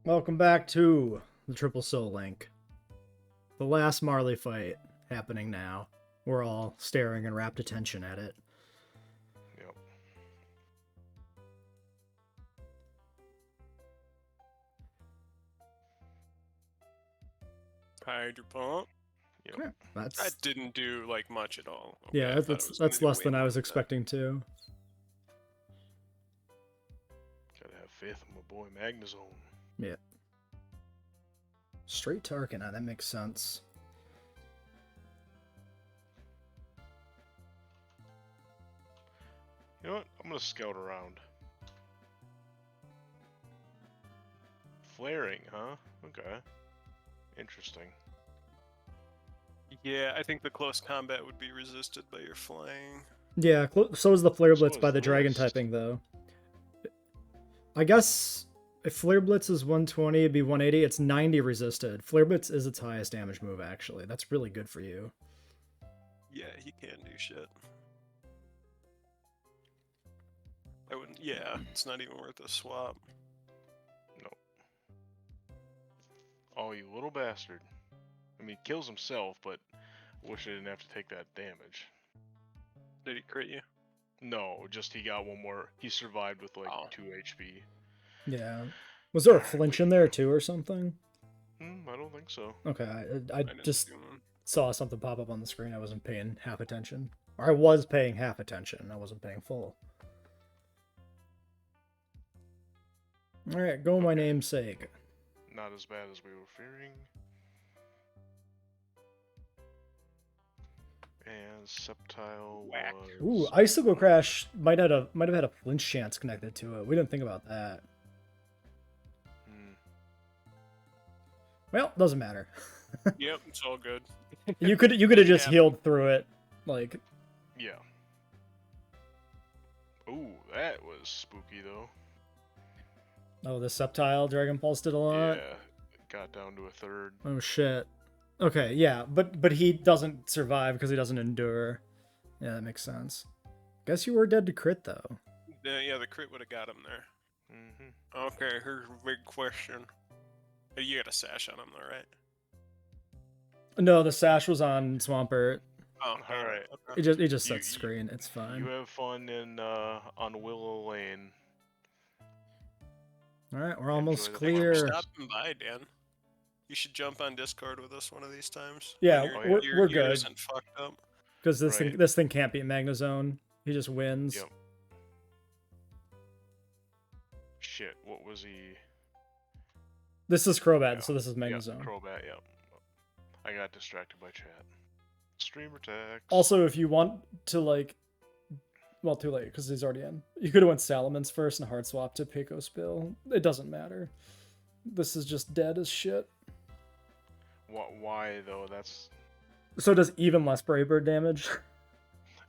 Welcome back to the Triple Soul Link. The last Marley fight happening now. We're all staring in rapt attention at it. Yep. Hydro pump. Yep. Yeah, That that's didn't do like much at all. Okay, yeah, I thought it was that's gonna do less way than I more was than expecting to. Gotta have faith in my boy Magnazone. Yeah. Straight to Arcanine, that makes sense. You know what? I'm gonna scout around. Flaring, huh? Okay. Interesting. that. Yeah, I think the close combat would be resisted by your flying. Yeah, so is the Flare So Blitz by is the Dragon this. typing, though. I guess if Flare Blitz is 120, it'd be 180. It's 90 resisted. Flare Blitz is its highest damage move, actually. That's really good for you. Yeah, he can't do shit. I wouldn't. Yeah, it's not even worth a swap. No. Oh, you little bastard. I mean, he kills himself, but I wish I didn't have to take that damage. Did he crit you? No, just he got one more. He survived with like Oh. 2 HP. Yeah. Was there a flinch in there, too, or something? I don't think so. Okay, I didn't just see one. saw something pop up on the screen. I wasn't paying half attention. Or I was paying half attention. I wasn't paying full. Alright, go my namesake. Not as bad as we were fearing. And Sceptile Whack. was... Ooh, Icicle Crash might have had a flinch chance connected to it. We didn't think about that. Well, doesn't matter. Yep, it's all good. You could have just Yeah. healed through it. Like, Yeah. Ooh, that was spooky though. oh, the Sceptile Dragon Pulse did a lot. Yeah, it got down to a third. Oh shit. Okay, yeah, but he doesn't survive because he doesn't endure. Yeah, that makes sense. Guess you were dead to crit though. Yeah, the crit would have got him there. Okay, here's a big question. You got a sash on him though, right? No, the sash was on Swampert. Oh, Alright. It just You- sets screen. It's fine. You have fun in on Willow Lane. All right, we're almost Enjoy the Thanks for clear. stopping by, Dan. You should jump on Discord with us one of these times. Yeah, when your- we're- your we're ear good. isn't fucked up. Because Right. this thing can't beat Magnazone. He just wins. Yep. Shit, what was he? This is Crobat, Yeah, so this is Yeah, Magnazone. Crobat, yeah. I got distracted by chat. Streamer text. Also, if you want to, like... Well, too late, because he's already in. You could have went Salamence first and hard swap to Pico Spill. It doesn't matter. This is just dead as shit. Why though? That's... So it does even less Brave Bird damage.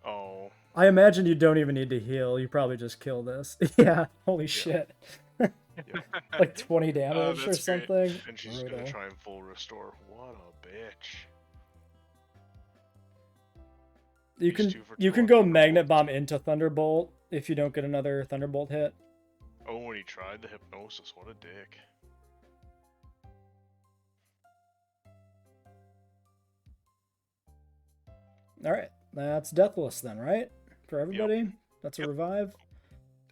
Oh. I imagine you don't even need to heal. You probably just kill this. Yeah, holy shit. Yeah. Like 20 damage or that's great. something. And she's Brutal. gonna try and full restore. What a bitch. You He's can 2 for you can 12 go Thunderbolt. Magnet Bomb into Thunderbolt if you don't get another Thunderbolt hit. Oh, when he tried the hypnosis, what a dick. Alright, that's Deathless then, right? For everybody? That's a Yep. revive?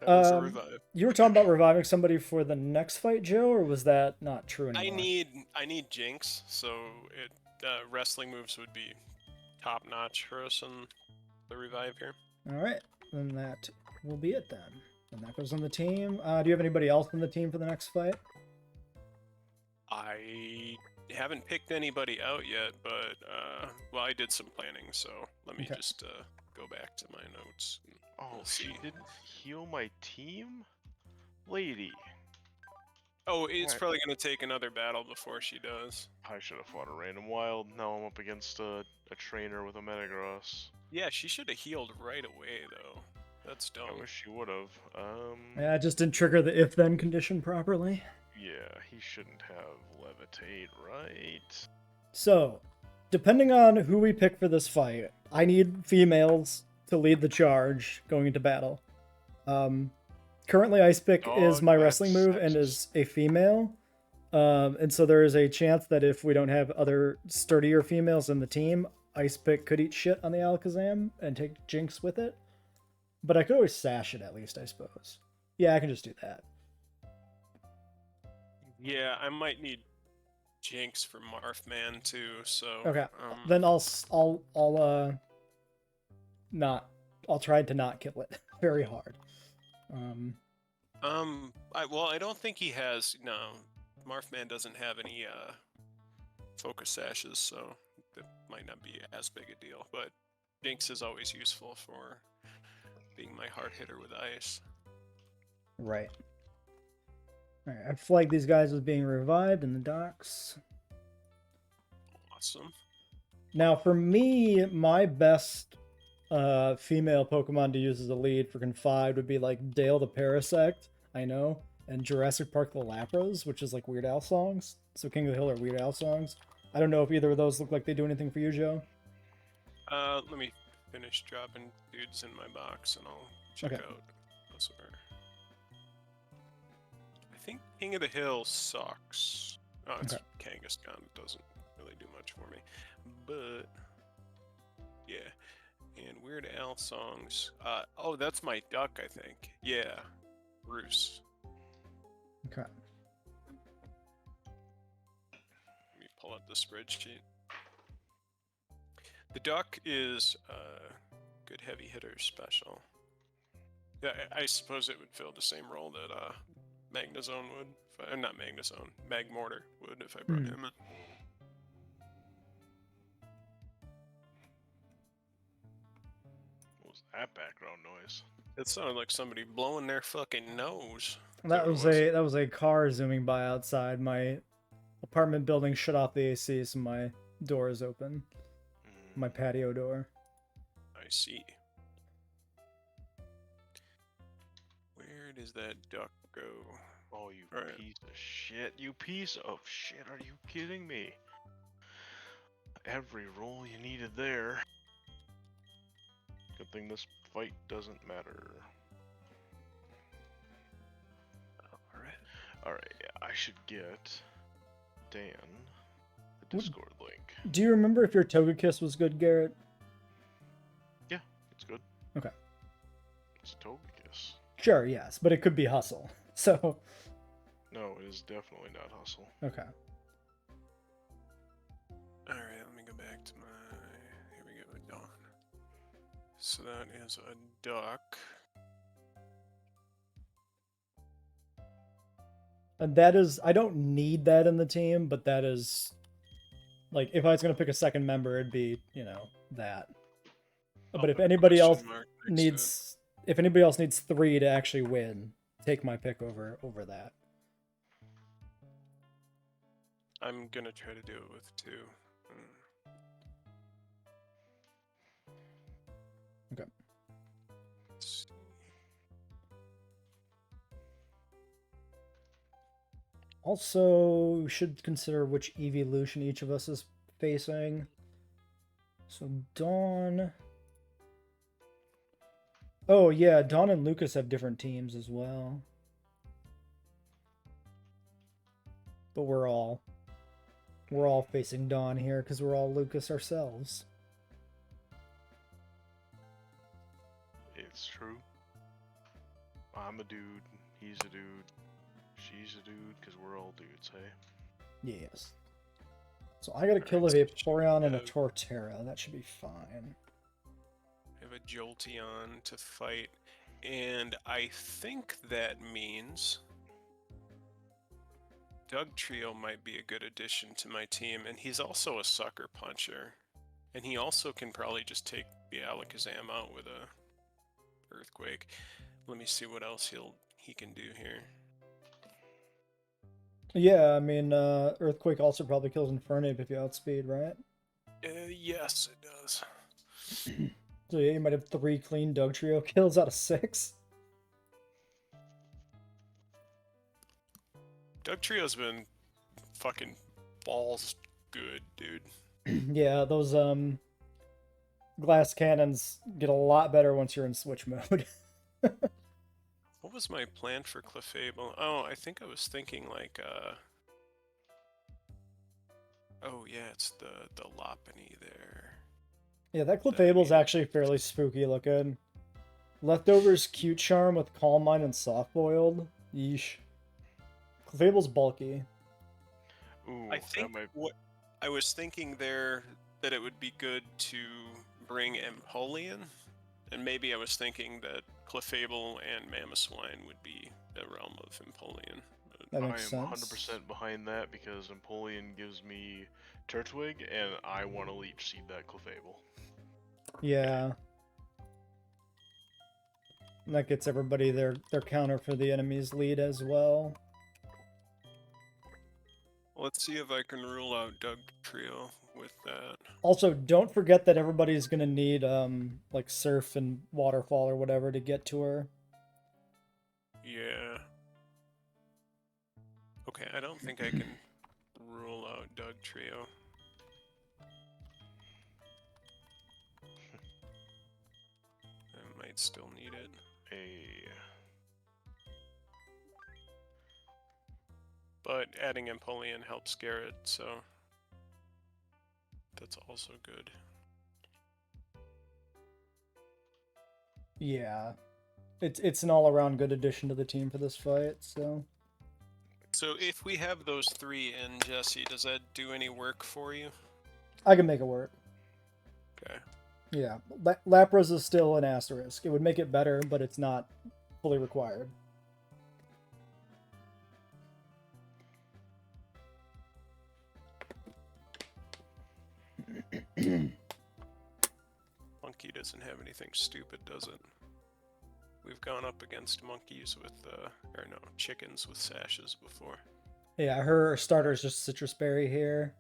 That was a Um, revive. You were talking about reviving somebody for the next fight, Joe, or was that not true anymore? I need Jinx, so it wrestling moves would be top notch for us in the revive here. Alright, then that will be it then. And that goes on the team. Do you have anybody else on the team for the next fight? I haven't picked anybody out yet, but well, I did some planning, so let me Okay. just go back to my notes. Oh, We'll she see. didn't heal my team? Lady. Oh, it's Alright. probably gonna take another battle before she does. I should have fought a random wild. Now I'm up against a trainer with a Metagross. Yeah, she should have healed right away though. That's I dumb. wish she would have. Yeah, I just didn't trigger the if-then condition properly. Yeah, he shouldn't have levitate, right? So, depending on who we pick for this fight, I need females to lead the charge going into battle. Currently, Ice Pick is my wrestling move and is a female. And so there is a chance that if we don't have other sturdier females in the team, Ice Pick could eat shit on the Alakazam and take Jinx with it. But I could always sash it at least, I suppose. Yeah, I can just do that. Yeah, I might need Jinx for Marthman too. So Okay. Then I'll try to not kill it very hard. I don't think he has. No, Marthman doesn't have any focus sashes, so that might not be as big a deal. But Jinx is always useful for being my hard hitter with ice. Right. All right, I flagged these guys as being revived in the docks. Awesome. Now, for me, my best female Pokemon to use as a lead for Confide would be like Dale the Parasect, I know, and Jurassic Park the Lapras, which is like Weird Al songs. So King of the Hill are Weird Al songs. I don't know if either of those look like they do anything for you, Joe. Let me finish dropping dudes in my box, and I'll check Okay. out those are. I think King of the Hill sucks. Oh, it's Okay. Kangaskhan. It doesn't really do much for me, but yeah. And Weird Al songs. Oh, that's my duck, I think. Yeah, Bruce. Okay. Let me pull up the spreadsheet. The duck is good heavy hitter special. Yeah, I suppose it would fill the same role that Magnezone would. Not Magnezone, Magmortar would if I brought him in. What was that background noise? It sounded like somebody blowing their fucking nose. That was a car zooming by outside. My apartment building shut off the AC, so my door is open. My patio door. I see. Where does that duck go? Oh, you Right. piece of shit. You piece of shit. Are you kidding me? Every roll you needed there. Good thing this fight doesn't matter. Alright, yeah, I should get Dan the Discord link. Do you remember if your Togekiss was good, Garrett? Yeah, it's good. Okay. It's a Togekiss. Sure, yes, but it could be Hustle. So. No, it is definitely not Hustle. Okay. Alright, let me go back to my... Here we go, Dawn. So that is a duck. And that is, I don't need that in the team, but that is, like, if I was going to pick a second member, it'd be, that. But if anybody else needs, if anybody else needs 3 to actually win, take my pick over that. I'm gonna try to do it with 2. Okay. Let's see. Also, we should consider which evolution each of us is facing. So Dawn. Oh yeah, Dawn and Lucas have different teams as well. But we're all facing Dawn here because we're all Lucas ourselves. It's true. I'm a dude, he's a dude, she's a dude, because we're all dudes, hey? Yes. So I gotta kill a Vaporeon and a Torterra. That should be fine. I have a Jolteon to fight, and I think that means Dugtrio might be a good addition to my team, and he's also a sucker puncher. And he also can probably just take the Alakazam out with a Earthquake. Let me see what else he can do here. Yeah, I mean, Earthquake also probably kills Infernape if you outspeed, right? Yes, it does. So yeah, you might have 3 clean Dugtrio kills out of 6. Dugtrio's been fucking balls good, dude. Yeah, those glass cannons get a lot better once you're in switch mode. What was my plan for Clefable? Oh, I think I was thinking like Oh yeah, it's the Lopunny there. Yeah, that That'd Clefable's be- actually fairly spooky looking. Leftovers Cute Charm with Calm Mind and Soft Boiled. Yeesh. Clefable's bulky. Ooh, I that think might. what I was thinking there that it would be good to bring Empoleon, and maybe I was thinking that Clefable and Mamoswine would be the realm of Empoleon. That I makes am sense. 100% behind that because Empoleon gives me Turtwig, and I want to Leech Seed that Clefable. Yeah. And that gets everybody their counter for the enemy's lead as well. Let's see if I can rule out Doug Trio with that. Also, don't forget that everybody's gonna need like Surf and Waterfall or whatever to get to her. Yeah. Okay, I don't think I can rule out Doug Trio. I might still need it. But adding Empoleon helps Garrett, so that's also good. Yeah. It's an all-around good addition to the team for this fight, so... So if we have those three in, Jesse, does that do any work for you? I can make it work. Okay. Yeah. Lapras is still an asterisk. It would make it better, but it's not fully required. Monkey doesn't have anything stupid, does it? We've gone up against monkeys with, or no, chickens with sashes before. Yeah, her starter is just Citrus Berry here.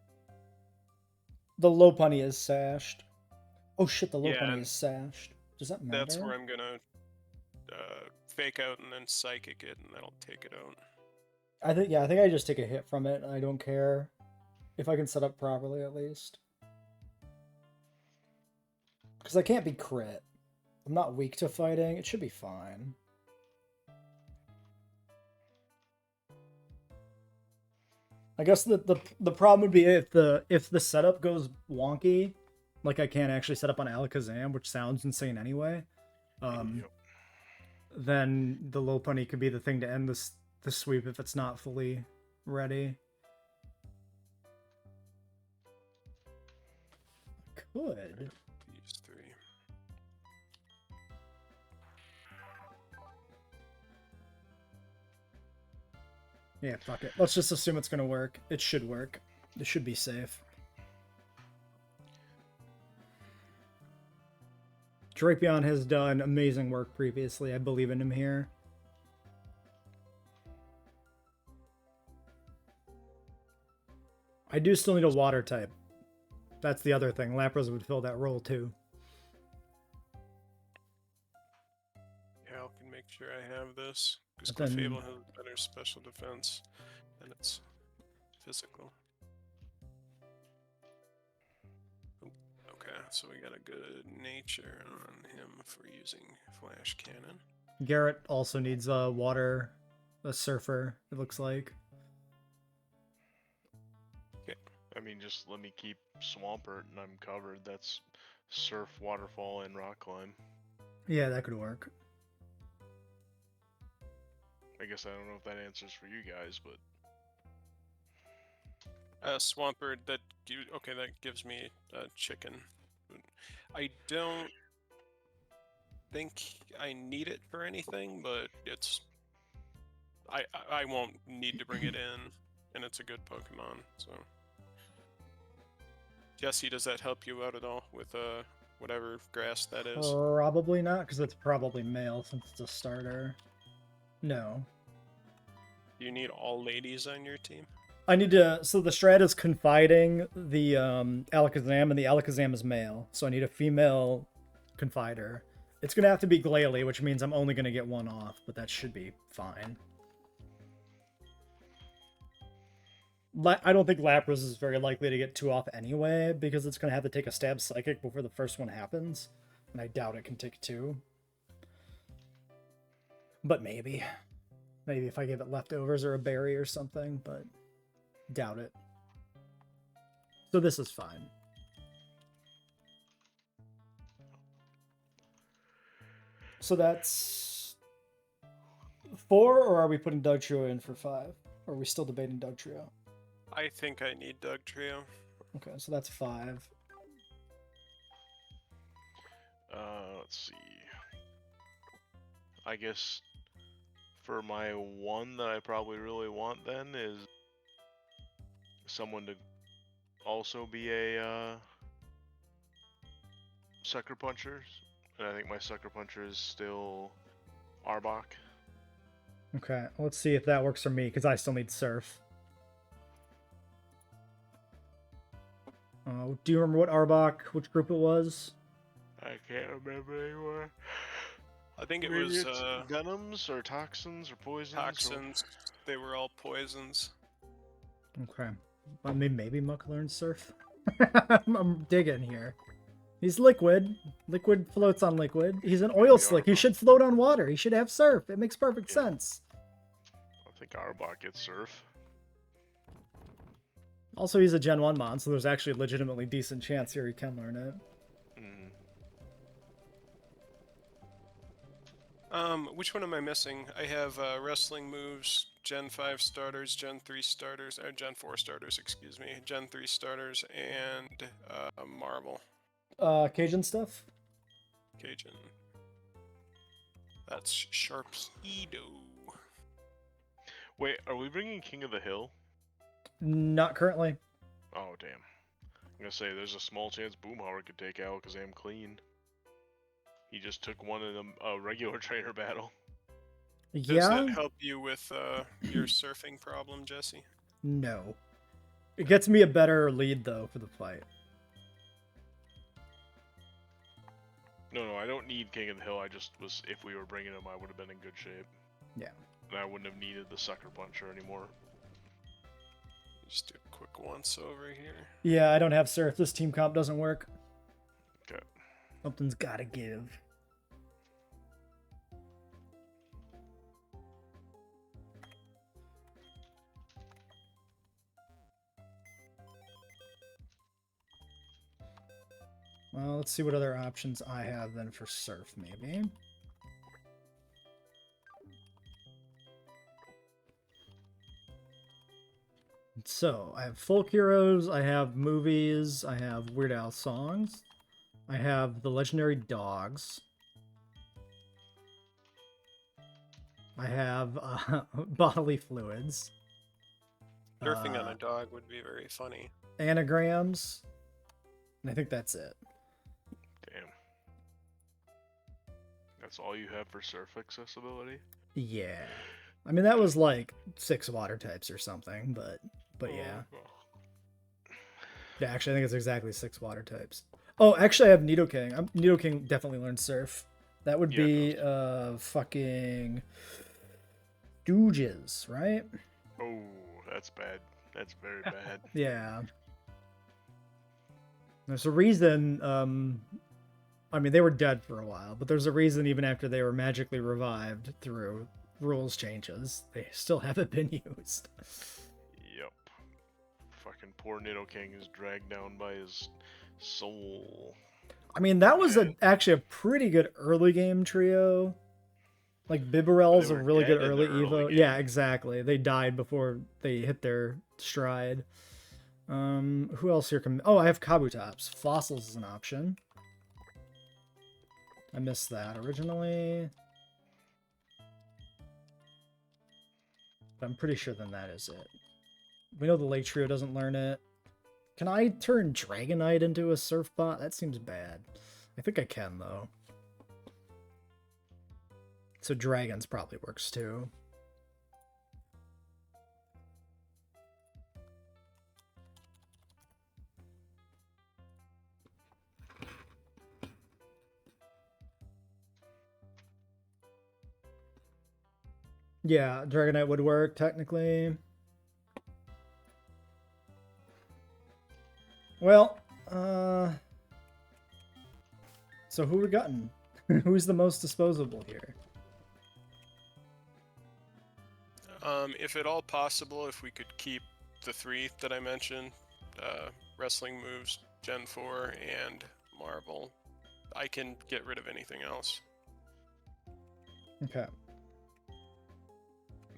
The Lopunny is sashed. Oh shit, the Lopunny is sashed. Does that matter? That's where I'm gonna fake out and then psychic it, and that'll take it out. I think I just take a hit from it. I don't care if I can set up properly at least. Because I can't be crit. I'm not weak to fighting. It should be fine. I guess the problem would be if the setup goes wonky, like I can't actually set up on Alakazam, which sounds insane anyway. Then the Lopunny could be the thing to end the sweep if it's not fully ready. Could. These three. Yeah, fuck it. Let's just assume it's gonna work. It should work. It should be safe. Drapion has done amazing work previously. I believe in him here. I do still need a water type. That's the other thing. Lapras would fill that role too. Yeah, I can make sure I have this. Because But then- Clefable has better special defense, and it's physical. Okay, so we got a good nature on him for using Flash Cannon. Garrett also needs a surfer, it looks like. I mean, just let me keep Swampert and I'm covered. That's Surf, Waterfall, and Rock Climb. Yeah, that could work. I guess I don't know if that answers for you guys, but... Swampert, that gives me a chicken. I don't think I need it for anything, but it's... I won't need to bring it in, and it's a good Pokemon, so... Jesse, does that help you out at all with whatever grass that is? Probably not, because it's probably male since it's a starter. No. You need all ladies on your team? I need to... So the strat is confiding the Alakazam, and the Alakazam is male. So I need a female confider. It's going to have to be Glalie, which means I'm only going to get one off, but that should be fine. I don't think Lapras is very likely to get 2 off anyway, because it's going to have to take a stab Psychic before the first one happens. And I doubt it can take 2. But maybe. Maybe if I give it leftovers or a berry or something, but doubt it. So this is fine. So that's 4, or are we putting Doug Trio in for 5? Or are we still debating Doug Trio? I think I need Doug Trio. Okay, so that's 5. Let's see. I guess for my one that I probably really want then is someone to also be a sucker puncher. And I think my sucker puncher is still Arbok. Okay, let's see if that works for me, because I still need Surf. Do you remember what Arbok, which group it was? I can't remember anymore. I think it Maybe was it's venoms or toxins or poisons. toxins. They were all poisons. Okay. I mean, maybe Muck learns Surf. I'm digging here. He's liquid. Liquid floats on liquid. He's an oil slick. He should float on water. He should have Surf. It makes perfect sense. I think Arbok gets Surf. Also, he's a Gen 1 mon, so there's actually a legitimately decent chance here he can learn it. Which one am I missing? I have wrestling moves, Gen 5 starters, Gen 3 starters, or Gen 4 starters, excuse me, Gen 3 starters, and Marvel. Cajun stuff? Cajun. That's Sharpedo. Wait, are we bringing King of the Hill? Not currently. Oh, damn. I'm gonna say there's a small chance Boomhauer could take Alakazam clean. He just took one in a regular trainer battle. Does Yeah? that help you with your surfing problem, Jesse? No. It gets me a better lead, though, for the fight. No, I don't need King of the Hill. I just was, if we were bringing him, I would have been in good shape. Yeah. And I wouldn't have needed the Sucker Puncher anymore. Just do a quick once over here. Yeah, I don't have Surf. This team comp doesn't work. Okay. Something's gotta give. Well, let's see what other options I have then for Surf, maybe. So, I have folk heroes, I have movies, I have Weird Al songs, I have the legendary dogs, I have bodily fluids, Surfing on a dog would be very funny. anagrams, and I think that's it. Damn. That's all you have for surf accessibility? Yeah. I mean, that was like 6 water types or something, but yeah. Yeah, actually, I think it's exactly 6 water types. Oh, actually, I have Nidoking. Nidoking definitely learned Surf. That would be fucking Stooges, right? Oh, that's bad. That's very bad. Yeah. There's a reason, I mean, they were dead for a while, but there's a reason even after they were magically revived through rules changes, they still haven't been used. Yep. Fucking poor Nidoking is dragged down by his soul. I mean, that was actually a pretty good early game trio. Like, Bibarel's a really good early Evo. Yeah, exactly. They died before they hit their stride. Who else here can... Oh, I have Kabutops. Fossils is an option. I missed that originally. But I'm pretty sure then that is it. We know the Lake Trio doesn't learn it. Can I turn Dragonite into a Surf bot? That seems bad. I think I can, though. So Dragons probably works, too. Yeah, Dragonite would work, technically. Well, so who we gotten? Who's the most disposable here? If at all possible, if we could keep the 3 that I mentioned, wrestling moves, Gen 4 and Marvel. I can get rid of anything else. Okay.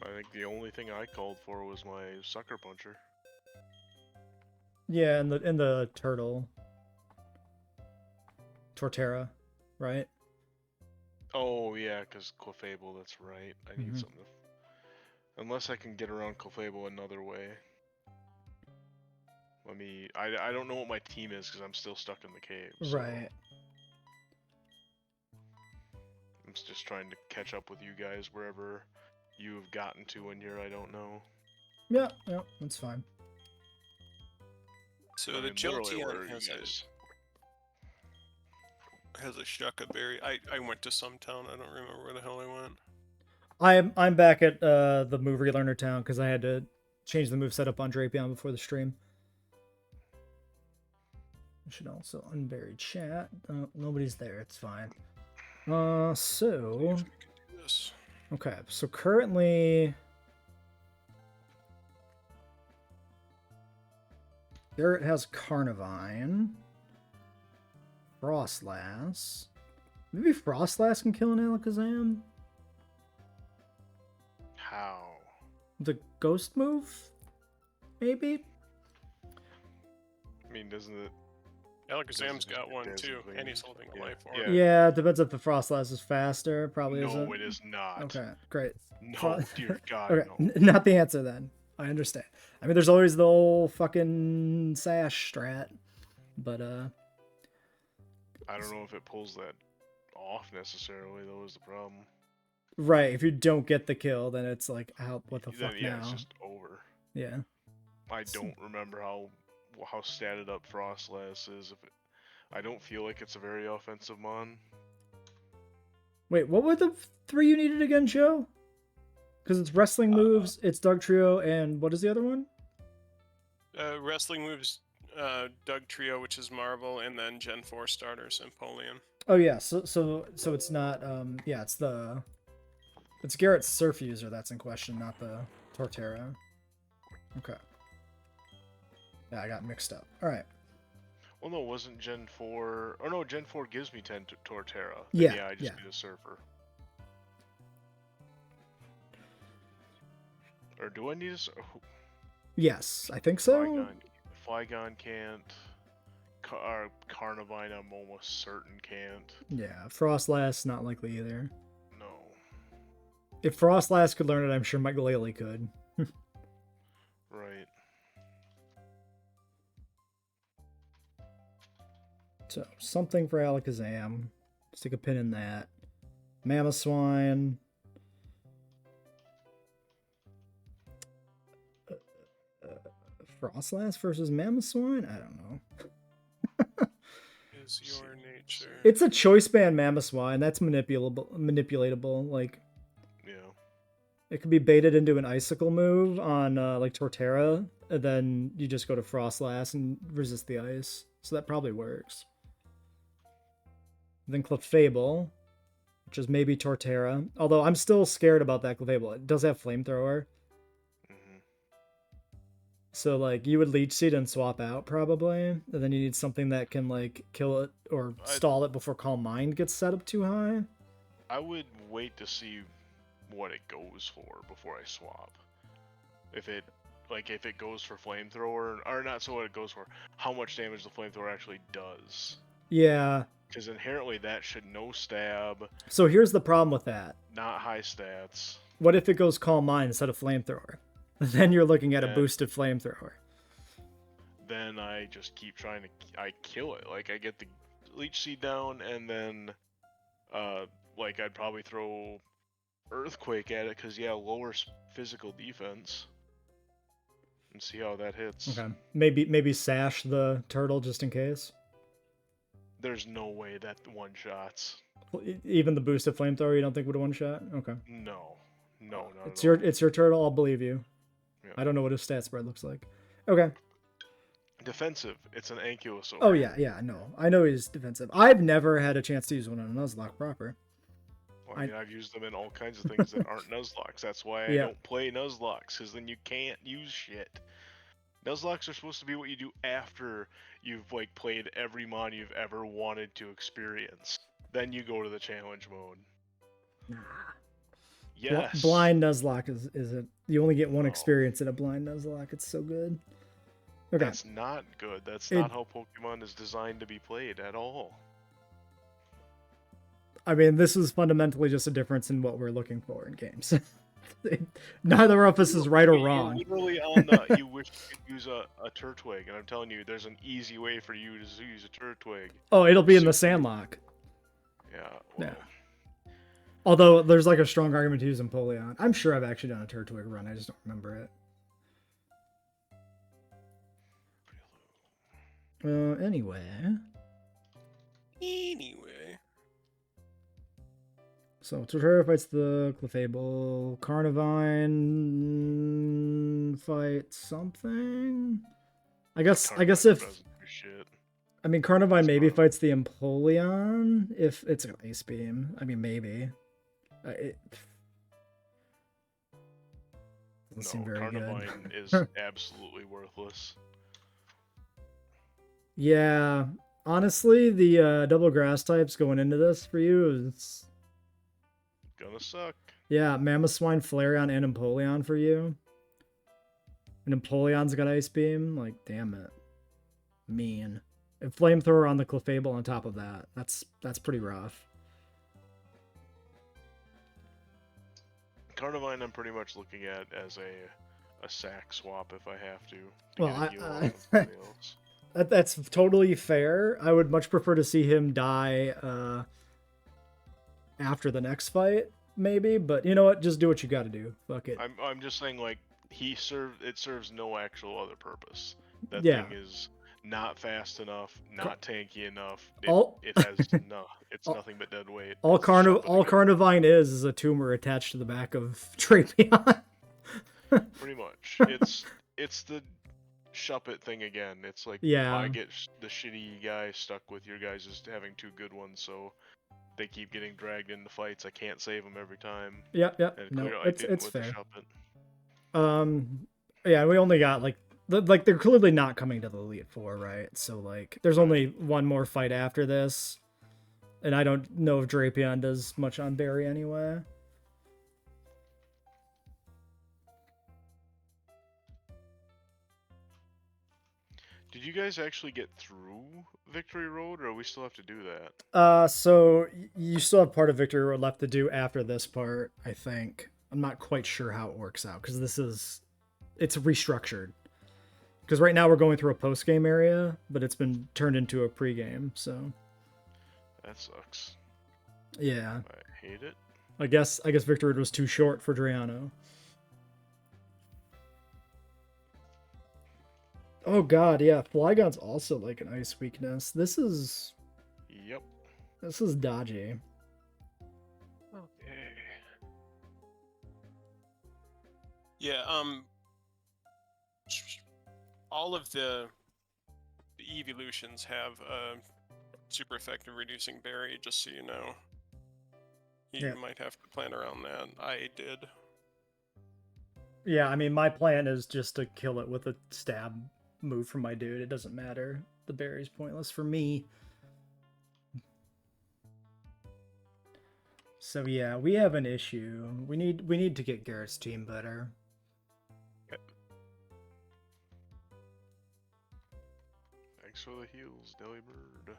I think the only thing I called for was my sucker puncher. Yeah, and the turtle. Torterra, right? Oh yeah, because Clefable, that's right. I need Mhm. something to... Unless I can get around Clefable another way. I don't know what my team is because I'm still stuck in the cave. So Right. I'm just trying to catch up with you guys wherever you've gotten to in here. I don't know. Yeah, that's fine. So I the mean, literally, where Jolteon are you guys? has a Shucka berry. I went to some town. I don't remember where the hell I went. I'm back at the move relearner town because I had to change the move setup on Drapion before the stream. I should also unbury chat. Nobody's there. It's fine. So This. okay. So currently, Garrett has Carnivine, Frostlass. Maybe Frostlass can kill an Alakazam. How? The ghost move, maybe. I mean, doesn't it? Alakazam's got one too, designate- and he's holding a yeah, life orb. yeah. Yeah, it depends if the Frostlass is faster. Probably No, isn't. it is not. Okay, great. No, dear God, Okay, no. not the answer then. I understand. I mean, there's always the old fucking sash strat, but I don't know if it pulls that off necessarily. Though is the problem. right. If you don't get the kill, then it's like, what the Then, fuck yeah, now? it's just over. Yeah. I don't remember how statted up Frostlass is. I don't feel like it's a very offensive mon. Wait, what were the three you needed again, Joe? Because it's wrestling moves, it's Dug Trio, and what is the other one? Wrestling moves, Doug Trio, which is Marvel, and then Gen 4 starters, Empoleon. Oh yeah, so it's not yeah, it's Garrett's Surf User that's in question, not the Torterra. Okay. Yeah, I got mixed up. All right. Well, no, it wasn't Gen 4. Oh no, Gen 4 gives me 10 Torterra. Yeah, Yeah, I just yeah. need a Surfer. Or do I need a Surfer? Yes, I think so. Flygon can't. Carnivine, I'm almost certain can't. Yeah, Frostlass not likely either. No. If Frostlass could learn it, I'm sure Mike Glalie could. Right. So something for Alakazam. Stick a pin in that. Mamoswine. Frostlass versus Mamoswine? I don't know. Is your nature. It's a choice band Mamoswine. That's manipulatable. Like, Yeah. it could be baited into an icicle move on like Torterra, and then you just go to Frostlass and resist the ice. So that probably works. Then Clefable, which is maybe Torterra. Although I'm still scared about that Clefable. It does have Flamethrower. Mm-hmm. So like you would Leech Seed and swap out probably. And then you need something that can like kill it or stall it before Calm Mind gets set up too high. I would wait to see what it goes for before I swap. If it goes for Flamethrower, or not so what it goes for, how much damage the Flamethrower actually does. Yeah. Because inherently that should no stab. So here's the problem with that. Not high stats. What if it goes Calm Mind instead of Flamethrower? Then you're looking at a boosted Flamethrower. Then I just keep trying to... I kill it. Like, I get the Leech Seed down, and then... like, I'd probably throw Earthquake at it, because, yeah, lowers physical defense. And see how that hits. Okay. Maybe Sash the turtle just in case? There's no way that one-shots. Even the boosted Flamethrower you don't think would one-shot? Okay. No. No, not It's at all. it's your turtle, I'll believe you. Yeah. I don't know what his stat spread looks like. Okay. Defensive. It's an Ankylosaur. Oh yeah, no. I know he's defensive. I've never had a chance to use one on a Nuzlocke proper. Well, I mean, I've used them in all kinds of things that aren't Nuzlocks. That's why I Yeah. don't play Nuzlocks, because then you can't use shit. Nuzlocks are supposed to be what you do after you've like played every mon you've ever wanted to experience. Then you go to the challenge mode. Nah. Yes. Blind Nuzlocke is it? You only get one No. experience in a blind Nuzlocke. It's so good. Okay. That's not good. That's not how Pokemon is designed to be played at all. I mean, this is fundamentally just a difference in what we're looking for in games. Neither of us is right or wrong. You're literally on the, you wish you could use a Turtwig, and I'm telling you, there's an easy way for you to use a Turtwig. Oh, it'll be in the Sandlock. Yeah. Yeah. Although there's like a strong argument to use Empoleon. I'm sure I've actually done a Turtwig run. I just don't remember it. Anyway. So Torterra fights the Clefable. Carnivine fights something. I guess if I mean Carnivine maybe fights the Empoleon if it's an Ice Beam. I mean maybe. It doesn't seem very Carnivine good. is absolutely worthless. Yeah, honestly, the double grass types going into this for you is gonna suck. Yeah, Mamoswine, Flareon, and Empoleon for you. And Empoleon's got Ice Beam. Like, damn it, mean. And Flamethrower on the Clefable on top of that. That's pretty rough. Carnivine, I'm pretty much looking at as a sack swap if I have to Well, get a heal on somebody else. That's totally fair. I would much prefer to see him die after the next fight, maybe. But you know what? Just do what you got to do. Fuck it. I'm just saying, like, it serves no actual other purpose. That Yeah. thing is not fast enough, not tanky enough. It has it's nothing but dead weight. All Carnivine is a tumor attached to the back of Trapeon. Pretty much. It's the Shuppet thing again. It's like, yeah. I get the shitty guy stuck with your guys just having two good ones, so they keep getting dragged into fights. I can't save them every time. Yep. No, it's fair. Yeah, we only got like they're clearly not coming to the Elite Four, right? So like, there's only one more fight after this, and I don't know if Drapion does much on Barry anyway. Did you guys actually get through Victory Road, or we still have to do that? So you still have part of Victory Road left to do after this part, I think. I'm not quite sure how it works out, because it's restructured. Because right now we're going through a post-game area, but it's been turned into a pre-game, so... That sucks. Yeah. I hate it. I guess Victory Road was too short for Driano. Oh god, yeah, Flygon's also like an ice weakness. This is dodgy. Okay. Yeah, all of the evolutions have super effective reducing berry, just so you know. You might have to plan around that. I did. Yeah, I mean, my plan is just to kill it with a stab move from my dude. It doesn't matter. The berry's pointless for me. So yeah, we have an issue. We need to get Garrett's team better. Okay. Thanks for the heals, Delibird.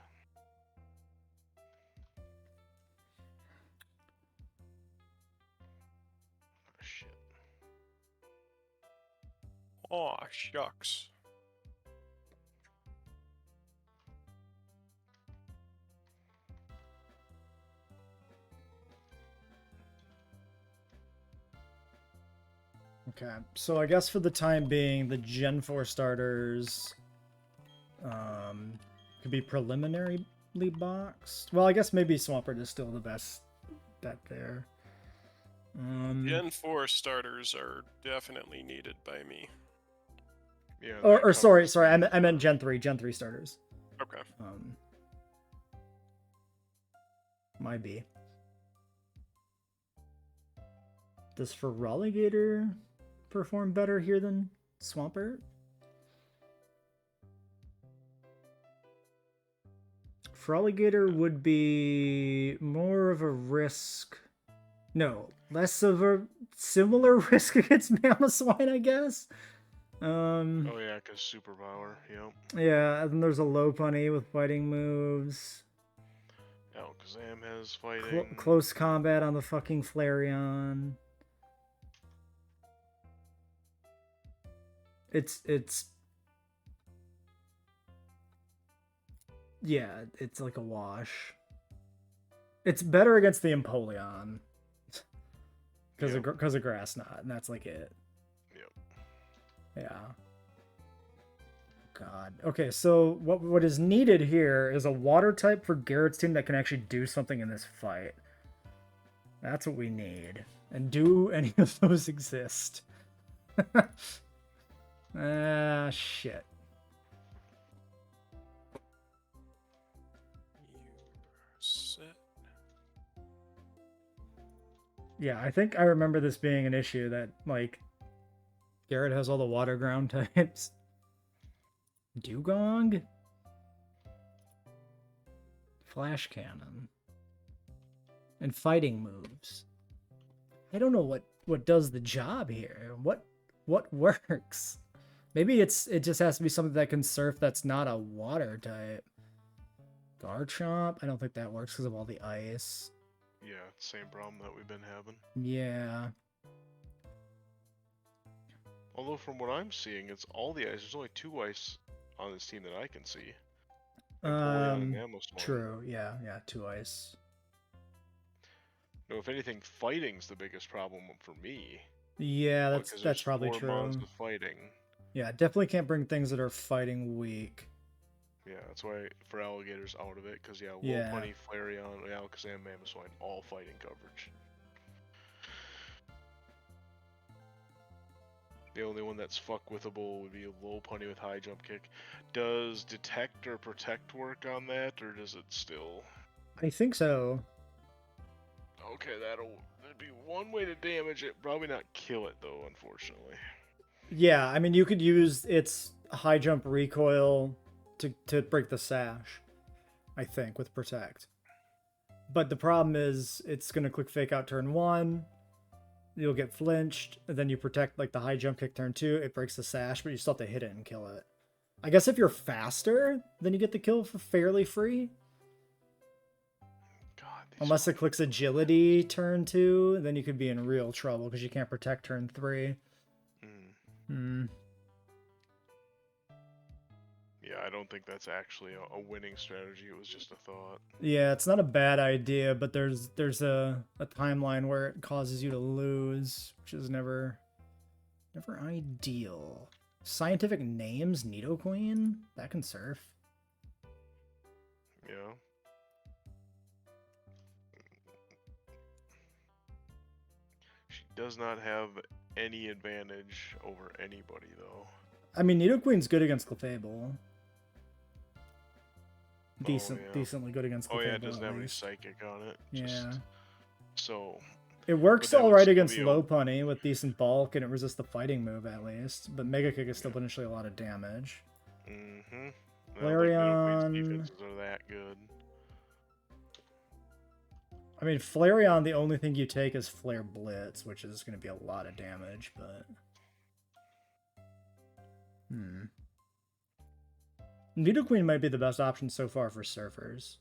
Oh, shit. Aw, shucks. Okay, so I guess for the time being, the Gen 4 starters could be preliminarily boxed. Well, I guess maybe Swampert is still the best bet there. Gen 4 starters are definitely needed by me. Yeah. Or sorry, I meant Gen 3 starters. Okay. Might be. Does Feraligatr perform better here than Swampert? Froligator would be more of a risk. No, less of a similar risk against Mamoswine, I guess. Oh yeah, cause superpower. Yep. Yeah, and then there's a Lopunny with fighting moves. Alakazam has fighting. Close combat on the fucking Flareon. It's yeah, it's like a wash. It's better against the Empoleon because of Grass Knot, and that's like it. Yep. Yeah. God. Okay, so what is needed here is a water type for Garrett's team that can actually do something in this fight. That's what we need. And do any of those exist? Ah, shit. Set. Yeah, I think I remember this being an issue that, like, Garrett has all the water ground types. Dugong? Flash Cannon. And fighting moves. I don't know what does the job here. What works? Maybe it just has to be something that can surf that's not a water type. Garchomp? I don't think that works because of all the ice. Yeah, same problem that we've been having. Yeah. Although from what I'm seeing, it's all the ice. There's only 2 ice on this team that I can see. Empoleon and Mamoswine. True. Yeah, 2 ice. No, if anything, fighting's the biggest problem for me. Yeah, Well, 'cause that's there's probably 4 true. mons with fighting. Yeah, definitely can't bring things that are fighting weak. Yeah, that's why for alligators out of it, because yeah, Yeah. Lopunny, Flareon, Alakazam, Mamoswine, all fighting coverage. The only one that's fuck-withable would be a Lopunny with high jump kick. Does detect or protect work on that, or does it still? I think so. Okay, that'd be one way to damage it. Probably not kill it though, unfortunately. Yeah, I mean, you could use its high jump recoil to break the sash, I think, with protect. But the problem is it's going to click fake out turn 1. You'll get flinched, and then you protect like the high jump kick turn 2. It breaks the sash, but you still have to hit it and kill it. I guess if you're faster, then you get the kill for fairly free. God, Unless it clicks agility turn 2, then you could be in real trouble because you can't protect turn 3. Yeah, I don't think that's actually a winning strategy. It was just a thought. Yeah, it's not a bad idea, but there's a timeline where it causes you to lose, which is never ideal. Scientific names, Nidoqueen? That can surf. Yeah. She does not have any advantage over anybody, though. I mean, Nidoqueen's good against Clefable. Yeah. Decently good against Clefable. Oh yeah, it doesn't at have any least. psychic on it. Yeah. So. It works But that would alright still against be Lopunny with decent bulk, and it resists the fighting move at least. But Mega Kick is still potentially a lot of damage. Mm-hmm. Flareon. Defenses are that good. I mean, Flareon, the only thing you take is Flare Blitz, which is going to be a lot of damage, but... Nidoqueen might be the best option so far for surfers.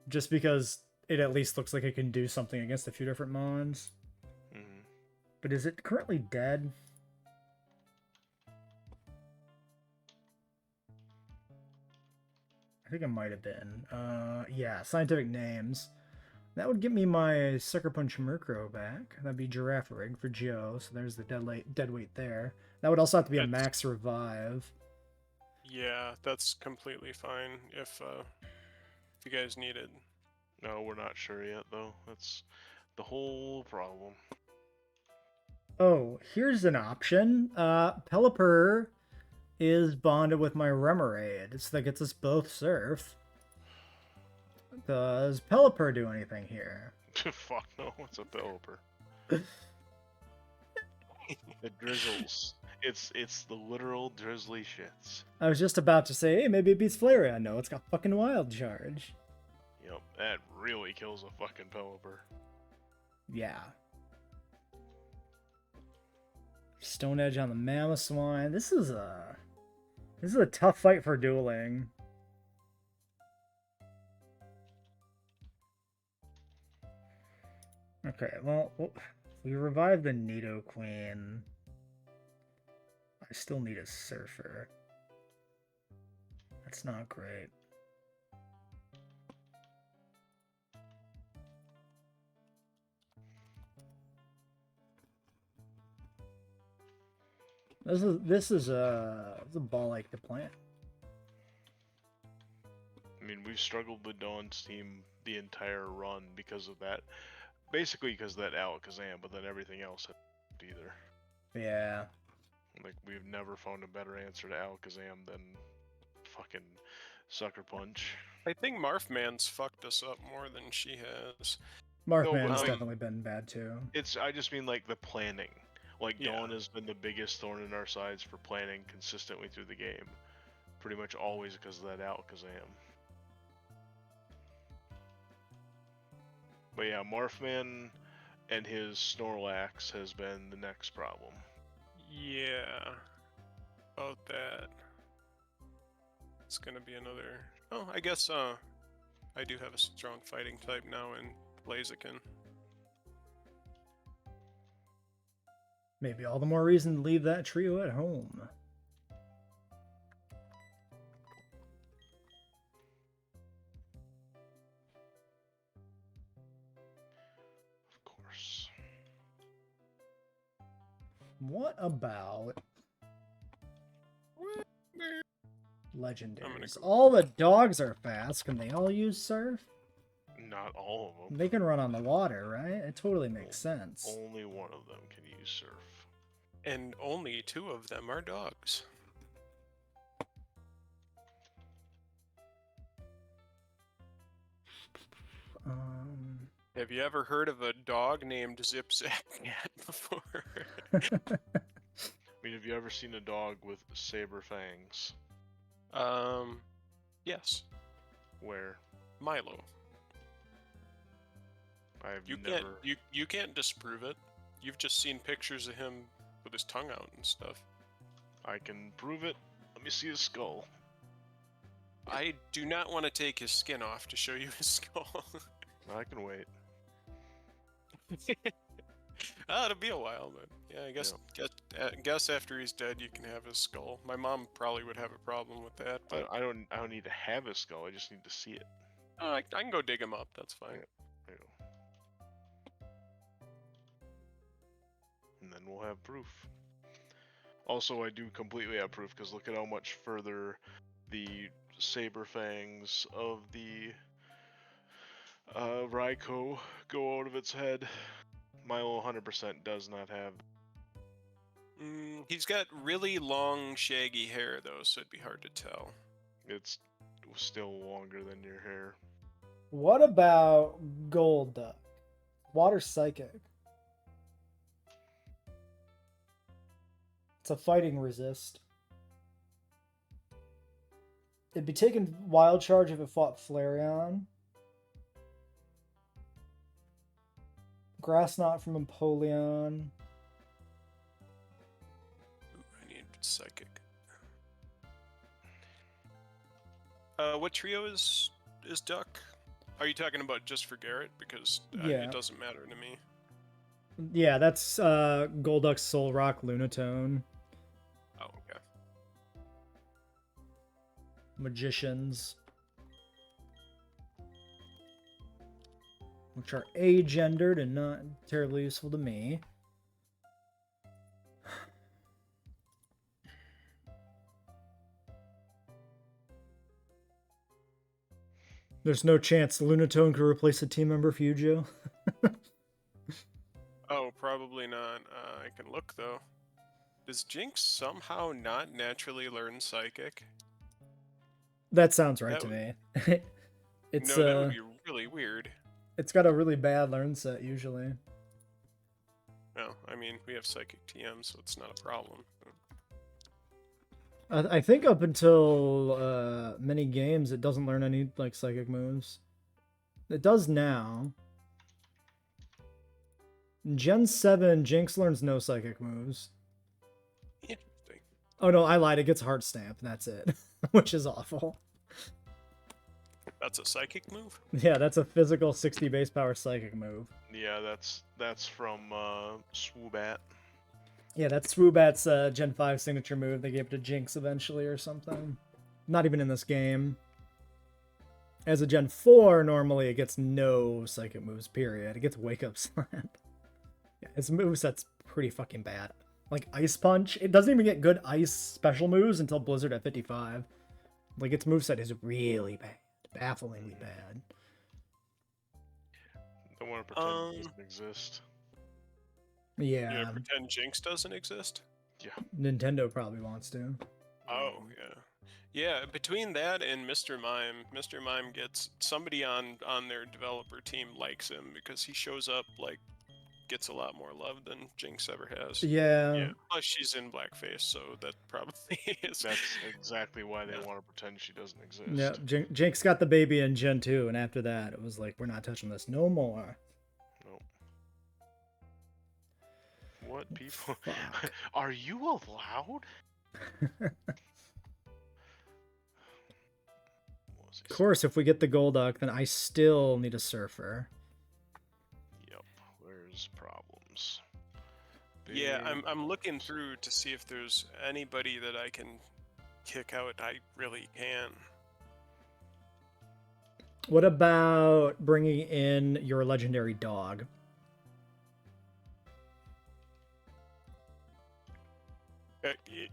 Just because it at least looks like it can do something against a few different mons. But is it currently dead? I think it might have been. Yeah, scientific names. That would get me my Sucker Punch Murkrow back. That'd be Giraffe Rig for Joe, so there's the dead weight there. That would also have to be a max revive. Yeah, that's completely fine if you guys need it. No, we're not sure yet, though. That's the whole problem. Oh, here's an option. Pelipper is bonded with my Remoraid, so that gets us both Surf. Does Pelipper do anything here? Fuck no, it's a Pelipper. It drizzles. It's the literal drizzly shits. I was just about to say, hey, maybe it beats Flareon. No, it's got fucking Wild Charge. Yep, that really kills a fucking Pelipper. Yeah. Stone Edge on the Mamoswine. This is a tough fight for dueling. Okay, well, we revived the Nidoqueen. I still need a Surfer. That's not great. This is a ball like to plant. I mean, we've struggled with Dawn's team the entire run because of that. Basically because of that Alakazam, but then everything else either. Yeah. Like, we've never found a better answer to Alakazam than fucking Sucker Punch. I think Marfman's fucked us up more than she has. Marfman's but, definitely been bad too. I just mean like the planning. Like, Yeah. Dawn has been the biggest thorn in our sides for planning consistently through the game. Pretty much always because of that Alakazam. But yeah, Morphman and his Snorlax has been the next problem. Yeah. About that. It's gonna be another... Oh, I guess, I do have a strong fighting type now in Blaziken. Maybe all the more reason to leave that trio at home. Of course. What about legendaries? All the dogs are fast. Can they all use Surf? Not all of them. They can run on the water, right? It totally makes sense. Only one of them can use Surf. And only 2 of them are dogs. Have you ever heard of a dog named Zip Zap Cat before? I mean, have you ever seen a dog with saber fangs? Yes. Where? Milo. I've You never... can't you can't disprove it. You've just seen pictures of him with his tongue out and stuff. I can prove it. Let me see his skull. I do not want to take his skin off to show you his skull. I can wait. It'll be a while, but yeah, I guess after he's dead, you can have his skull. My mom probably would have a problem with that, but I don't need to have his skull. I just need to see it. I can go dig him up. That's fine. Yeah. And then we'll have proof. Also, I do completely have proof because look at how much further the saber fangs of the Raikou go out of its head. Milo 100% does not have. He's got really long, shaggy hair, though, so it'd be hard to tell. It's still longer than your hair. What about Golduck? Water Psychic. It's a fighting resist. It'd be taking Wild Charge if it fought Flareon. Grass Knot from Empoleon. Ooh, I need Psychic. What trio is Duck? Are you talking about just for Garrett? Because Yeah. it doesn't matter to me. Yeah, that's Golduck, Soul Rock, Lunatone. Oh, okay. Magicians. Which are agendered and not terribly useful to me. There's no chance Lunatone could replace a team member Fugio. Oh, probably not. I can look, though. Does Jinx somehow not naturally learn Psychic? That sounds right That to me. It's No, that would be really weird. It's got a really bad learn set usually. No, I mean, we have Psychic TM, so it's not a problem. I think up until many games, it doesn't learn any like psychic moves. It does now. In Gen 7, Jinx learns no psychic moves. Interesting. Oh no, I lied. It gets Heart Stamp, and that's it, which is awful. That's a psychic move? Yeah, that's a physical 60 base power psychic move. Yeah, that's from Swoobat. Yeah, that's Swoobat's Gen 5 signature move. They gave it to Jinx eventually or something. Not even in this game. As a Gen 4, normally it gets no psychic moves, period. It gets Wake Up Slam. Yeah, its moveset's pretty fucking bad. Like Ice Punch, it doesn't even get good ice special moves until Blizzard at 55. Like, its moveset is really bad. Bafflingly bad. I want to pretend it doesn't exist. Yeah. You pretend Jinx doesn't exist? Yeah. Nintendo probably wants to. Oh, yeah. Yeah, between that and Mr. Mime gets somebody on their developer team likes him because he shows up like gets a lot more love than Jinx ever has. Yeah. Yeah. Plus she's in blackface, so that probably is. That's exactly why they want to pretend she doesn't exist. Yeah, Jinx got the baby in Gen 2, and after that, it was like, we're not touching this no more. Nope. What people? Fuck. Are you allowed? Of course, if we get the Golduck, then I still need a Surfer. Yep. Where's problems? Yeah, Big- I'm looking through to see if there's anybody that I can kick out. I really can. What about bringing in your legendary dog?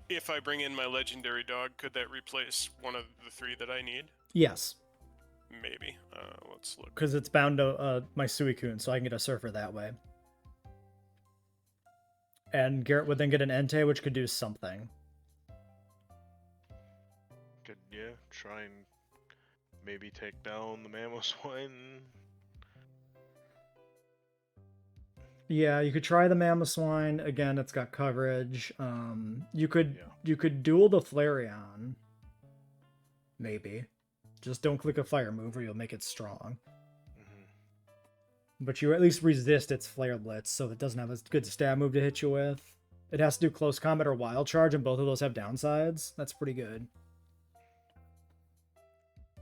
If I bring in my legendary dog, could that replace one of the 3 that I need? Yes, Maybe. Let's look. because it's bound to my Suicune, so I can get a Surfer that way. And Garrett would then get an Entei, which could do something. Could try and maybe take down the Mamoswine. Yeah, you could try the Mamoswine. Again, it's got coverage. You could duel the Flareon. Maybe. Just don't click a fire move or you'll make it strong. But you at least resist its Flare Blitz, so it doesn't have a good stab move to hit you with. It has to do Close Combat or Wild Charge, and both of those have downsides. That's pretty good.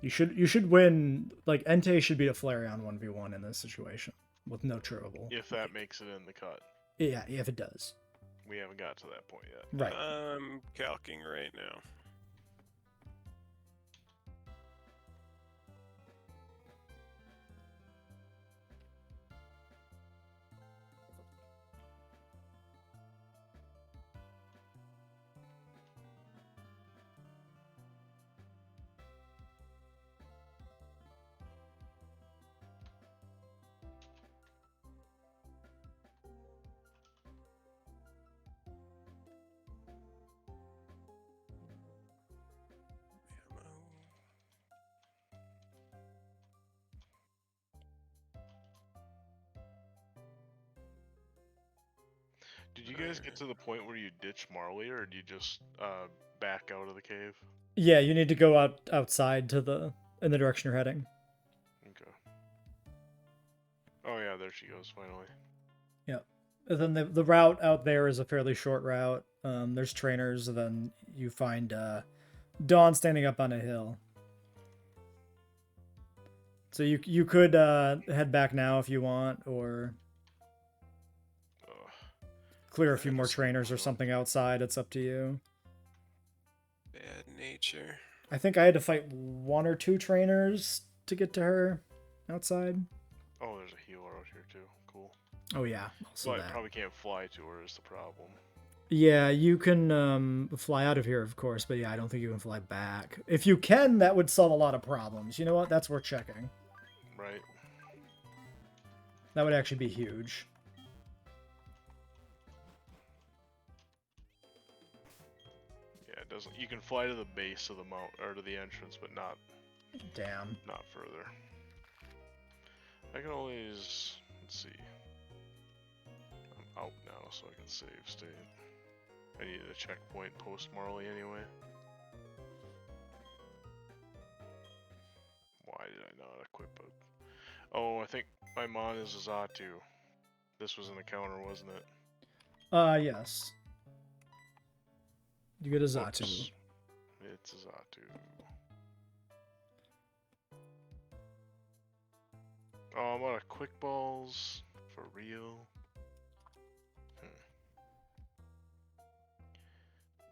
You should win. Like, Entei should beat a Flareon 1v1 in this situation with no Tribble. If that makes it in the cut. Yeah, if it does. We haven't got to that point yet. Right. I'm calcing right now. Did you guys get to the point where you ditch Marley, or do you just back out of the cave? Yeah, you need to go outside to in the direction you're heading. Okay. Oh yeah, there she goes finally. Yep. And then the route out there is a fairly short route. There's trainers, and then you find Dawn standing up on a hill. So you could head back now if you want, or clear a few more trainers or something outside. It's up to you. Bad nature. I think I had to fight 1 or 2 trainers to get to her outside. Oh, there's a healer out here too. Cool. Oh yeah, also But I that. probably can't fly to her is the problem. Yeah, you can fly out of here, of course, but yeah, I don't think you can fly back. If you can, that would solve a lot of problems. You know what? That's worth checking. Right. That would actually be huge. Yeah, it doesn't. You can fly to the base of the mount or to the entrance, but not Damn. further. I can always let's see. I'm out now, so I can save state. I needed a checkpoint post Marley anyway. Why did I not equip it? Oh, I think my mon is a Zatu. This was an encounter, wasn't it? Yes. You get a Zatu. Whoops. It's a Zatu. Oh, I'm out of quick balls. For real?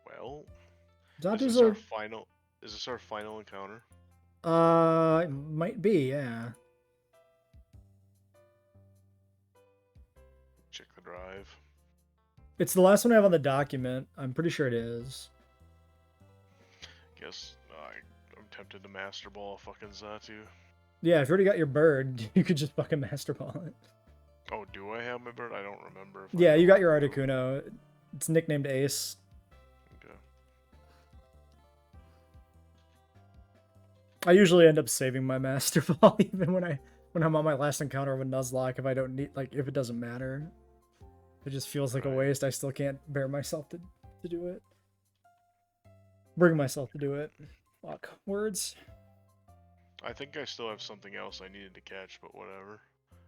Well, is Zatu's this our final? Is this our final encounter? it might be, yeah. Check the drive. It's the last one I have on the document. I'm pretty sure it is. Guess I'm tempted to master ball fucking Zatu. Yeah, if you already got your bird, you could just fucking master ball it. Oh, do I have my bird? I don't remember. If Yeah, I you got your do. Articuno. It's nicknamed Ace. Okay. I usually end up saving my master ball even when I'm on my last encounter with Nuzlocke if I don't need, like, if it doesn't matter. It just feels like a Right. waste. I still can't bear myself to do it. Bring myself to do it. Fuck. Words. I think I still have something else I needed to catch, but whatever.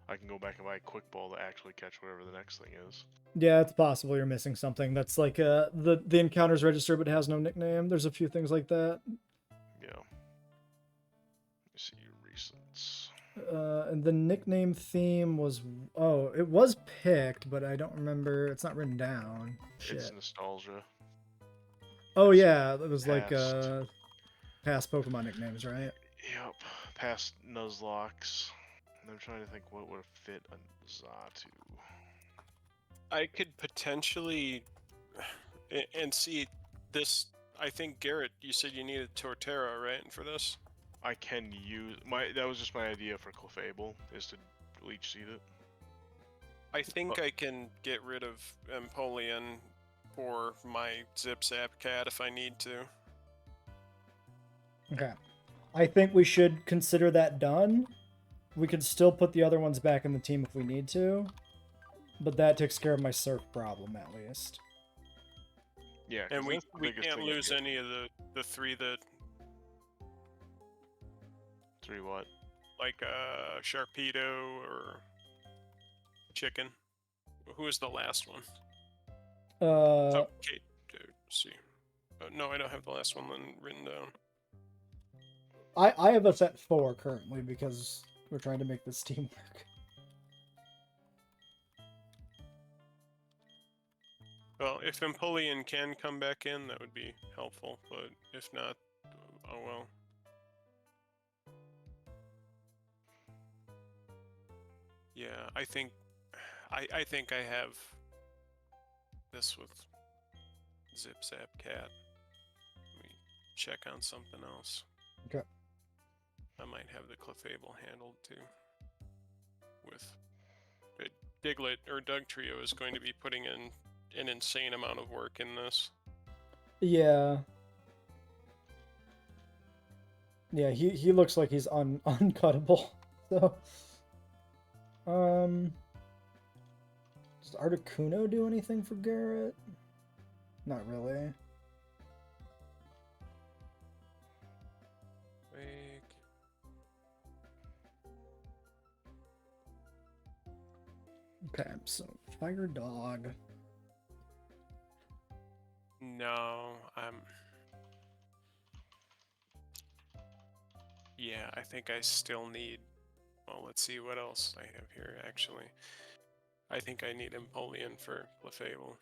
I can go back and buy a quick ball to actually catch whatever the next thing is. Yeah, it's possible you're missing something. That's like the encounter's registered but has no nickname. There's a few things like that. Yeah. Let me see your recents. And the nickname theme was it was picked, but I don't remember. It's not written down. Shit. It's nostalgia. Oh yeah, it was like Past. past Pokemon nicknames, right? Yep. Past Nuzlocks. And I'm trying to think what would fit a Zatu. I could potentially, and see this. I think Garrett, you said you needed Torterra, right, for this? I can use that was just my idea for Clefable, is to leech seed it. I think I can get rid of Empoleon for my Zip Zap Cat if I need to. Okay. I think we should consider that done. We could still put the other ones back in the team if we need to, but that takes care of my Surf problem at least. Yeah, And 'cause we that's the we biggest can't thing I lose get. any of the three that, 3 what? like Sharpedo or Chicken. Who was the last one? Oh, Kate. Let's see. No, I don't have the last one written down. I have us at 4 currently because we're trying to make this team work. Well, if Empoleon can come back in, that would be helpful. But if not, oh well. Yeah, I think I think I have this with Zip Zap Cat. Let me check on something else. Okay. I might have the Clefable handled too. With Diglett or Doug Trio is going to be putting in an insane amount of work in this. Yeah. Yeah, he looks like he's uncuttable. So does Articuno do anything for Garrett? Not really. Wake. Okay, so Fire Dog. No, yeah, I think I still need. Well, let's see what else I have here. Actually, I think I need Empoleon for Clefable.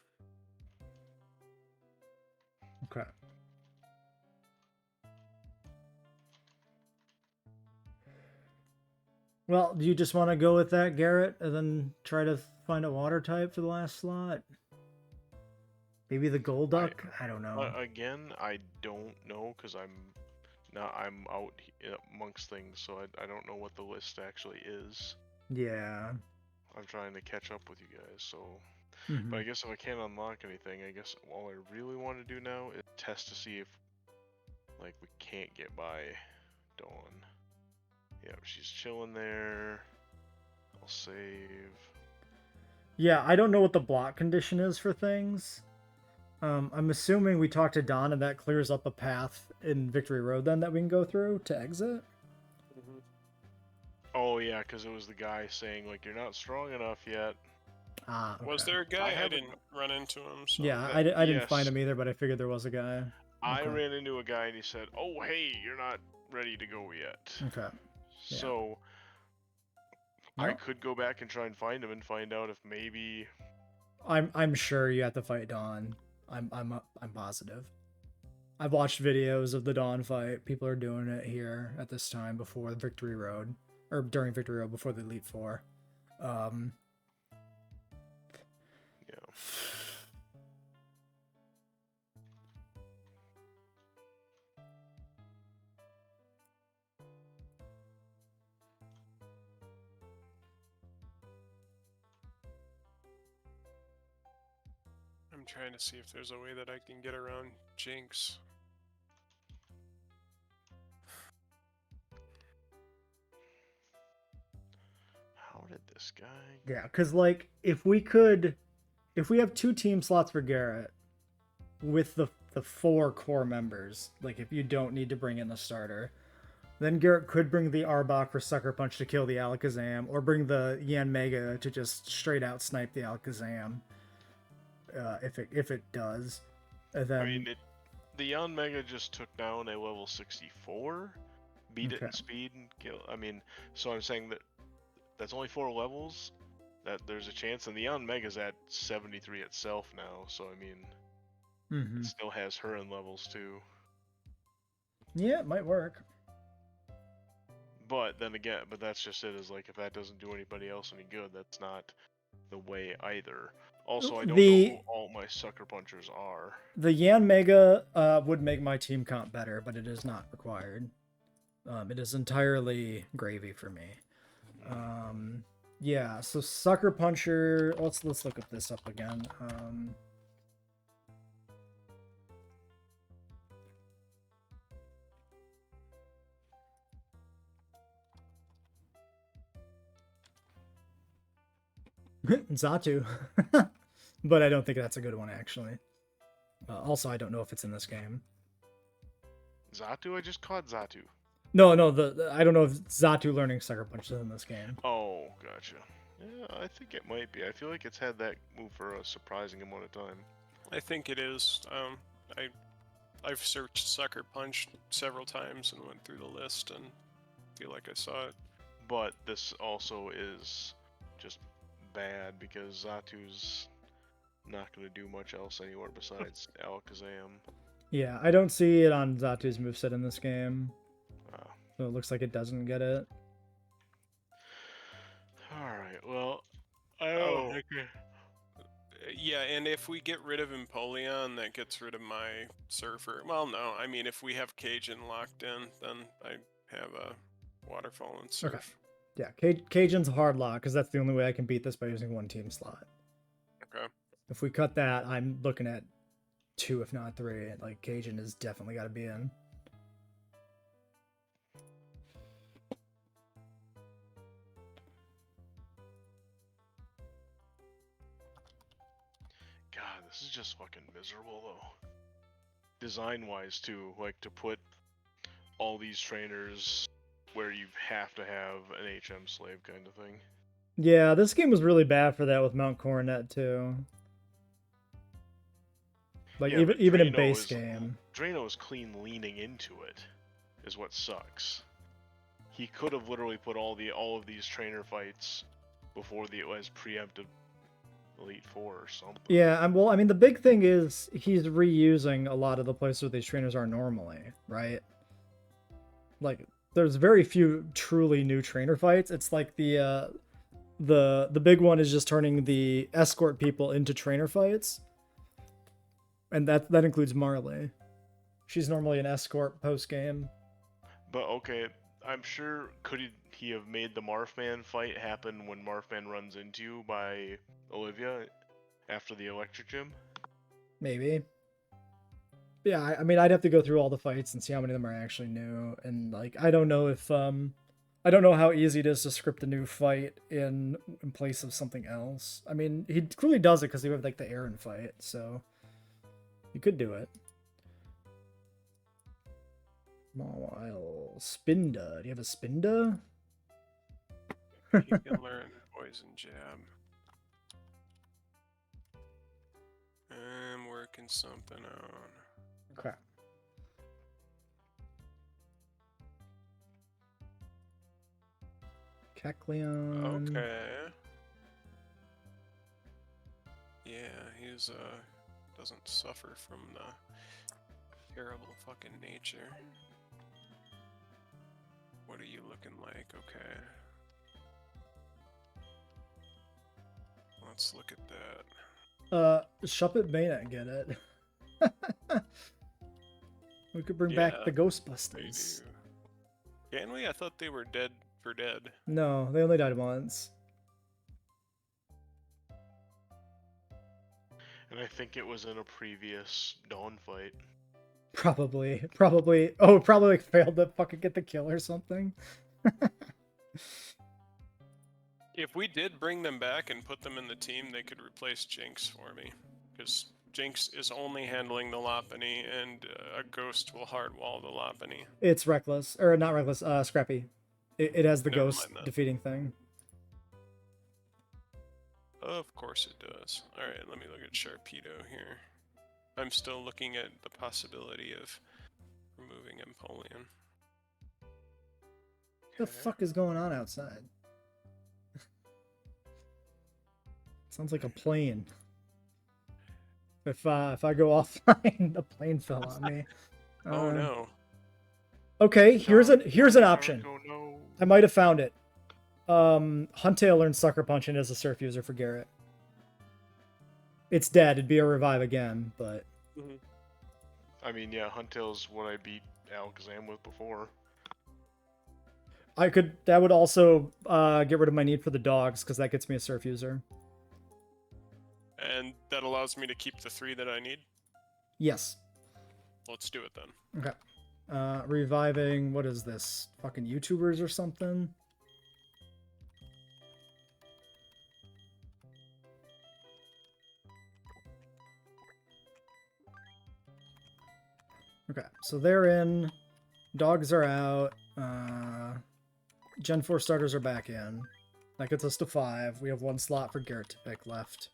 Okay. Well, do you just want to go with that, Garrett, and then try to find a water type for the last slot? Maybe the Golduck? I don't know. Again, I don't know because I'm out amongst things, so I don't know what the list actually is. Yeah. I'm trying to catch up with you guys, so. Mhm. But I guess if I can't unlock anything, I guess all I really want to do now is test to see if, like, we can't get by Dawn. Yeah, she's chilling there. I'll save. Yeah, I don't know what the block condition is for things. I'm assuming we talked to Don and that clears up a path in Victory Road then that we can go through to exit. Oh yeah, because it was the guy saying like you're not strong enough yet. Ah, okay. Was there a guy? I haven't- didn't run into him. So. Yeah, that- I didn't find yes. him either, but I figured there was a guy. I Okay. ran into a guy and he said, "Oh hey, you're not ready to go yet." Okay. Yeah. So I Well, could go back and try and find him and find out if maybe. I'm sure you have to fight Dawn. I'm positive. I've watched videos of the Dawn fight. People are doing it here at this time before the Victory Road, or during Victory Road before the Elite Four. Yeah. I'm trying to see if there's a way that I can get around Jinx. How did this guy? Yeah, because like if we have 2 team slots for Garrett with the 4 core members, like if you don't need to bring in the starter, then Garrett could bring the Arbok for Sucker Punch to kill the Alakazam, or bring the Yan Mega to just straight out snipe the Alakazam. If it does, and then I mean, the Yon Mega just took down a level 64, beat it in Okay. speed and kill. I mean, so I'm saying that that's only 4 levels. That there's a chance, and the Yon Mega's at 73 itself now. So I mean, Mhm. it still has her in levels too. Yeah, it might work. But then again, but that's just it. Is like if that doesn't do anybody else any good, that's not the way either. Also, I don't know who all my sucker punchers are. The Yan Mega would make my team comp better, but it is not required. It is entirely gravy for me. Yeah, so Sucker Puncher. Let's look up this up again. Zatu. But I don't think that's a good one, actually. Also, I don't know if it's in this game. Zatu? I just caught Zatu. No, I don't know if Zatu learning Sucker Punch is in this game. Oh, gotcha. Yeah, I think it might be. I feel like it's had that move for a surprising amount of time. I think it is. I've searched Sucker Punch several times and went through the list and feel like I saw it. But this also is just bad because Zatu's not going to do much else anywhere besides Alakazam. Yeah, I don't see it on Zatu's moveset in this game. Ah. So it looks like it doesn't get it. Alright, well, Oh. Yeah, and if we get rid of Empoleon, that gets rid of my Surfer. Well, no, I mean, if we have Cajun locked in, then I have a Waterfall and Surf. Okay. Yeah, Cajun's a hard lock, because that's the only way I can beat this by using 1 team slot. Okay. If we cut that, I'm looking at 2, if not 3. Like, Cajun has definitely got to be in. God, this is just fucking miserable, though. Design-wise, too, like, to put all these trainers where you have to have an HM slave kind of thing. Yeah, this game was really bad for that with Mount Coronet, too. Like, Yeah, but even in Drano base is- game. Drano is clean leaning into it, is what sucks. He could have literally put all of these trainer fights before it was preempted Elite Four or something. Yeah, well, I mean, the big thing is he's reusing a lot of the places where these trainers are normally, right? Like, there's very few truly new trainer fights. It's like the big one is just turning the escort people into trainer fights, and that includes Marley. She's normally an escort post game. But okay, I'm sure could he have made the Marfman fight happen when Marfman runs into you by Olivia after the electric gym? Maybe. Yeah, I mean, I'd have to go through all the fights and see how many of them are actually new, and like, I don't know if I don't know how easy it is to script a new fight in place of something else. I mean, he clearly does it because he had like the Aaron fight, so you could do it. Mawile. Spinda. Do you have a Spinda? He can learn poison jab. I'm working something on. Okay. Kecleon. Okay. Yeah, he's doesn't suffer from the terrible fucking nature. What are you looking like? Okay. Let's look at that. Shuppet may not get it. We could bring back the They Ghostbusters. do. Can we? I thought they were dead for dead. No, they only died once. And I think it was in a previous Dawn fight. Probably. Oh, probably like failed to fucking get the kill or something. If we did bring them back and put them in the team, they could replace Jinx for me. Because Jinx is only handling the Lopunny, and a Ghost will hardwall the Lopunny. It's reckless, or not reckless. Scrappy. It has the Never ghost mind that. defeating thing. Of course it does. Alright, let me look at Sharpedo here. I'm still looking at the possibility of removing Empoleon. What the fuck is going on outside? Sounds like a plane. If I go offline, a plane fell on me. Oh no. Okay, here's an option. Oh, no. I might have found it. Huntail learns Sucker Punch and is a Surf user for Garrett. It's dead. It'd be a revive again, but I mean, yeah, Huntail's what I beat Alakazam with before. that would also get rid of my need for the dogs because that gets me a Surf user. And that allows me to keep the 3 that I need? Yes. Let's do it then. Okay. Reviving, what is this? Fucking YouTubers or something? Okay, so they're in. Dogs are out. Gen 4 starters are back in. That gets us to 5. We have 1 slot for Garrett to pick left.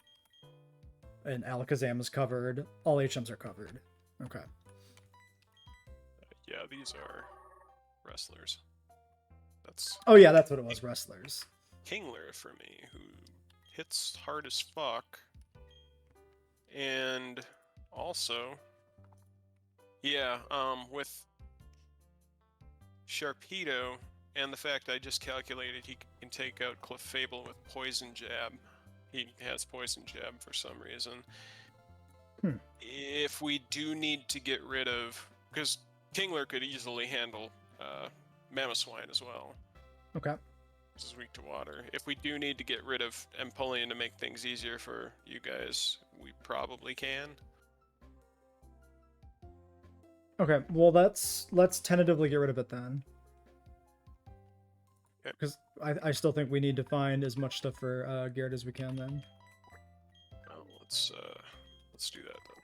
And Alakazam is covered. All HMs are covered. Okay. Yeah, these are wrestlers. That's Oh yeah, that's what it was, wrestlers. Kingler for me, who hits hard as fuck. And also, yeah, with Sharpedo and the fact I just calculated he can take out Clefable with Poison Jab. He has Poison Jab for some reason. If we do need to get rid of... Because Kingler could easily handle Mamoswine as well. Okay. This is weak to water. If we do need to get rid of Empoleon to make things easier for you guys, we probably can. Okay, well let's tentatively get rid of it then. Okay. Because I still think we need to find as much stuff for Garrett as we can then. Well, let's do that then.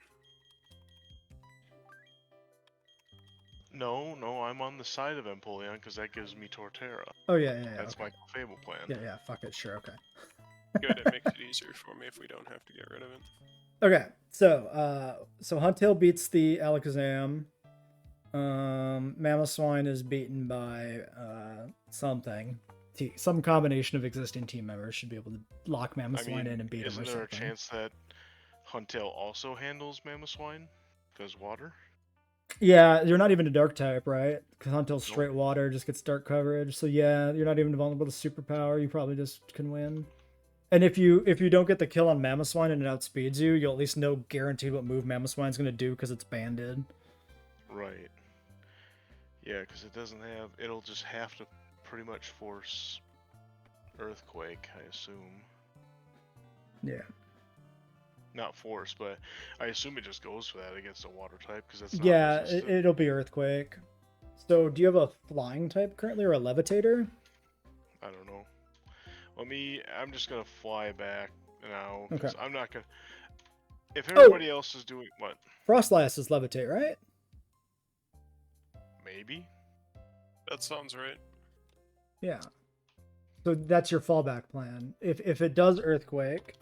No, I'm on the side of Empoleon because that gives me Torterra. Oh yeah. That's Okay. my Fable plan. Yeah, fuck it, sure, okay. Good, it makes it easier for me if we don't have to get rid of it. Okay, so Huntail beats the Alakazam. Mamoswine is beaten by something. Some combination of existing team members should be able to lock Mamoswine in and beat him or isn't something. there a chance that Huntail also handles Mamoswine? Because water? Yeah, you're not even a dark type, right? Because Huntail's straight Nope. water, just gets dark coverage. So yeah, you're not even vulnerable to superpower. You probably just can win. And if you don't get the kill on Mamoswine and it outspeeds you, you'll at least know guaranteed what move Mamoswine's gonna do because it's banded. Right. Yeah, because it'll just have to pretty much force Earthquake, I assume. Yeah. Not force, but I assume it just goes for that against a water type, because that's not Yeah, resistant. it'll be Earthquake. So do you have a flying type currently or a levitator? I don't know. I'm just gonna fly back now, because I'm not gonna... If everybody else is doing... What? Frostlass is levitate, right? Maybe? That sounds right. Yeah. So that's your fallback plan. If it does Earthquake,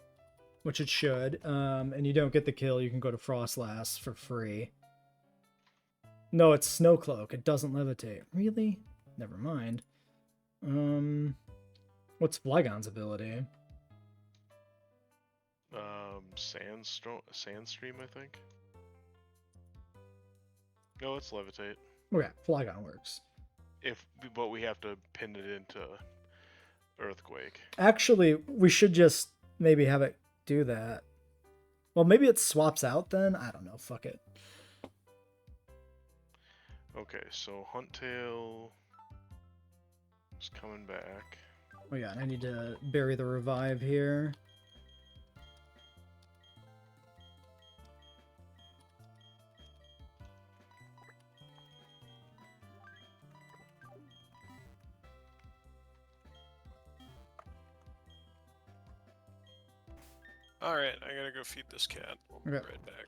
which it should, and you don't get the kill, you can go to Frostlass for free. No, it's Snowcloak. It doesn't levitate. Really? Never mind. What's Flygon's ability? Sandstream, I think. No, it's levitate. Okay, Flygon works. But we have to pin it into Earthquake. Actually, we should just maybe have it do that. Well, maybe it swaps out then? I don't know. Fuck it. Okay, so Huntail is coming back. Oh yeah, I need to bury the revive here. Alright, I gotta go feed this cat. We'll be Okay. right back.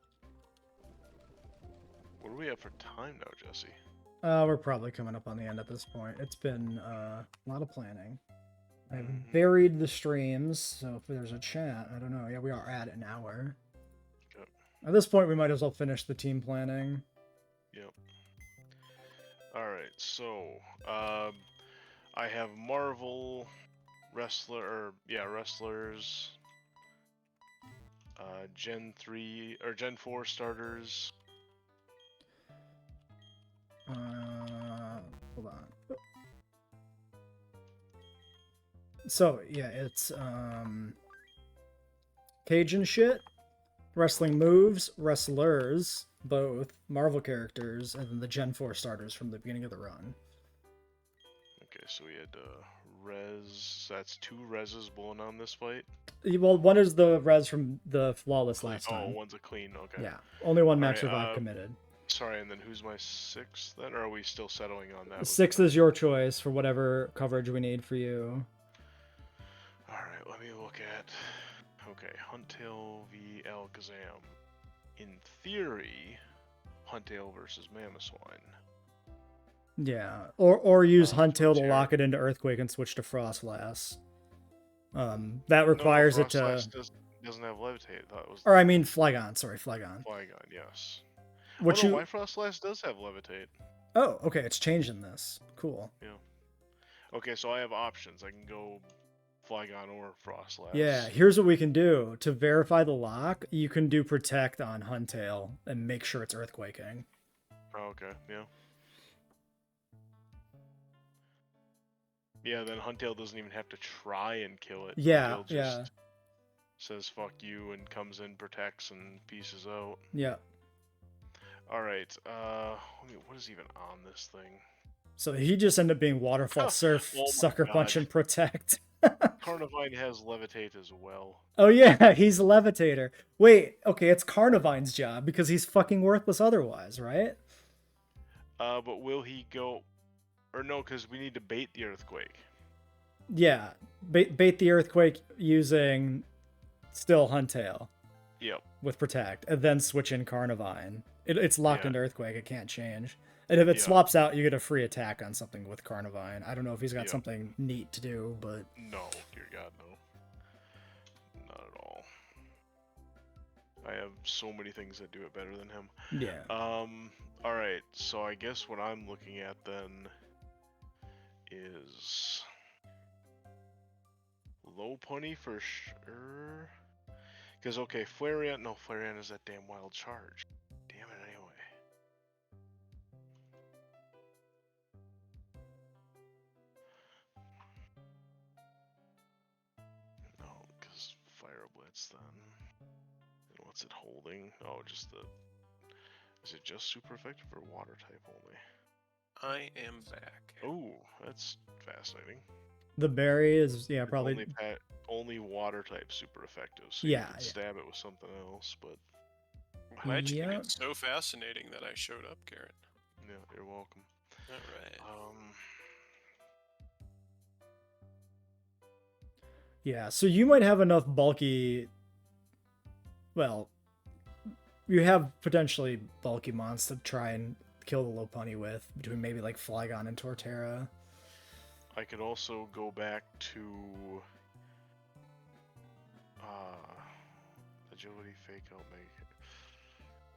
What do we have for time now, Jesse? We're probably coming up on the end at this point. It's been a lot of planning. I've buried the streams, so if there's a chat, I don't know. Yeah, we are at an hour. Yep. At this point, we might as well finish the team planning. Yep. Alright, so, I have Marvel, wrestlers, Gen 3, or Gen 4 starters. Hold on. So, yeah, it's, Cajun shit, wrestling moves, wrestlers, both, Marvel characters, and then the Gen 4 starters from the beginning of the run. Okay, so we had, res, that's 2 reses blowing on this fight. Well, one is the res from the Flawless last Oh, time. one's a clean, okay. Yeah, only one match Alright, survive committed. Sorry, and then who's my 6th then? Or are we still settling on that? 6th is your choice for whatever coverage we need for you. Alright, let me look at... Okay, Huntail v Alakazam. In theory, Huntail versus Mamoswine. Yeah, or use Huntail to Terra. lock it into Earthquake and switch to Frostlass. That requires it to... Doesn't have Levitate. I thought it was... Or I mean Flygon, sorry, Flygon. Flygon, yes. Which oh, you... no, my Frostlass does have Levitate. Oh, okay, it's changing this. Cool. Yeah. Okay, so I have options. I can go Flygon or Frostlass. Yeah, here's what we can do. To verify the lock, you can do Protect on Huntail and make sure it's Earthquaking. Oh, okay, yeah. Yeah, then Huntail doesn't even have to try and kill it. Yeah, Huntail just says fuck you and comes in, protects, and pieces out. Yeah. Alright, what is even on this thing? So he just ended up being Waterfall Surf, Oh my Sucker Punch, God. and Protect. Carnivine has Levitate as well. Oh yeah, he's a Levitator. Wait, okay, it's Carnivine's job because he's fucking worthless otherwise, right? But will he go... Or no, because we need to bait the Earthquake. Yeah, bait the Earthquake using still Huntail Yep. with Protect, and then switch in Carnivine. It's locked Yeah. into Earthquake, it can't change. And if it Yeah. swaps out, you get a free attack on something with Carnivine. I don't know if he's got Yeah. something neat to do, but... No, dear God, no. Not at all. I have so many things that do it better than him. Yeah. Alright, so I guess what I'm looking at then is low punny for sure. Because, okay, Flareon, no, Flareon is that damn wild charge. Damn it, anyway. No, because Fire Blitz then. And what's it holding? Oh, just the... Is it just super effective or water type only? I am back. Oh, that's fascinating. The berry is, yeah, It's probably... only water type super effective. So Yeah, you could yeah. stab it with something else, but I just think Yeah. it's so fascinating that I showed up, Garrett. yeah, you're welcome. Alright. Yeah, so you might have enough bulky... Well, you have potentially bulky mons to try and kill the Lopunny with, between maybe like Flygon and Torterra. I could also go back to agility, fake out, make it.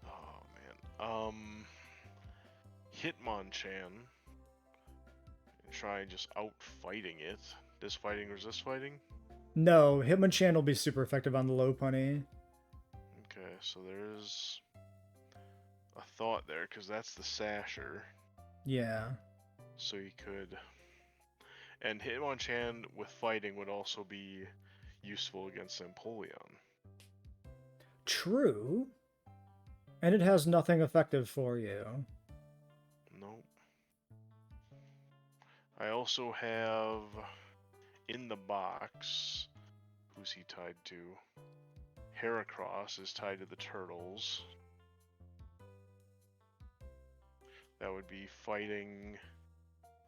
Oh man. Hitmonchan. And try just out fighting it. Does fighting resist fighting? No, Hitmonchan will be super effective on the low punny. Okay, so there's a thought there, because that's the Sasher. Yeah. So you could... And Hitmonchan with fighting would also be useful against Empoleon. True. And it has nothing effective for you. Nope. I also have in the box, who's he tied to? Heracross is tied to the turtles. That would be fighting,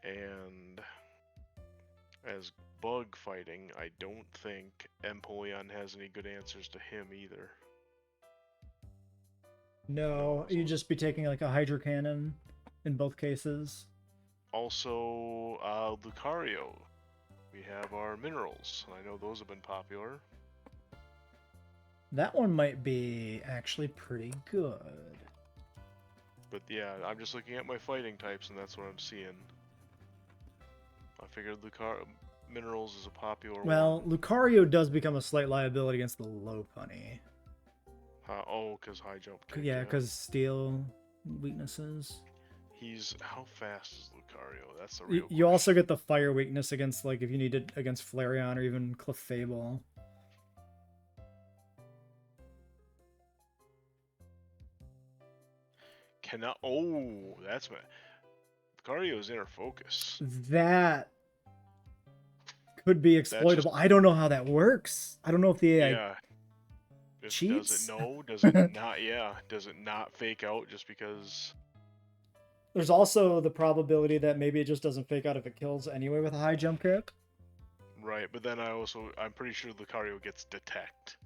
and as bug fighting, I don't think Empoleon has any good answers to him either. No, you'd just be taking like a Hydro Cannon in both cases. Also, Lucario. We have our minerals. I know those have been popular. That one might be actually pretty good. But yeah, I'm just looking at my fighting types, and that's what I'm seeing. I figured minerals is a popular Well, one. Lucario does become a slight liability against the low punny. Oh, because high jump kick. Yeah, because steel weaknesses. How fast is Lucario? That's the real You also get the fire weakness against, like, if you need it against Flareon or even Clefable. Oh, that's my... Lucario's inner focus. That could be exploitable. I don't know how that works. I don't know if the AI Yeah. cheats. Does it know? Does it not? Yeah. Does it not fake out just because... There's also the probability that maybe it just doesn't fake out if it kills anyway with a high jump kick. Right, but then I'm pretty sure Lucario gets detect.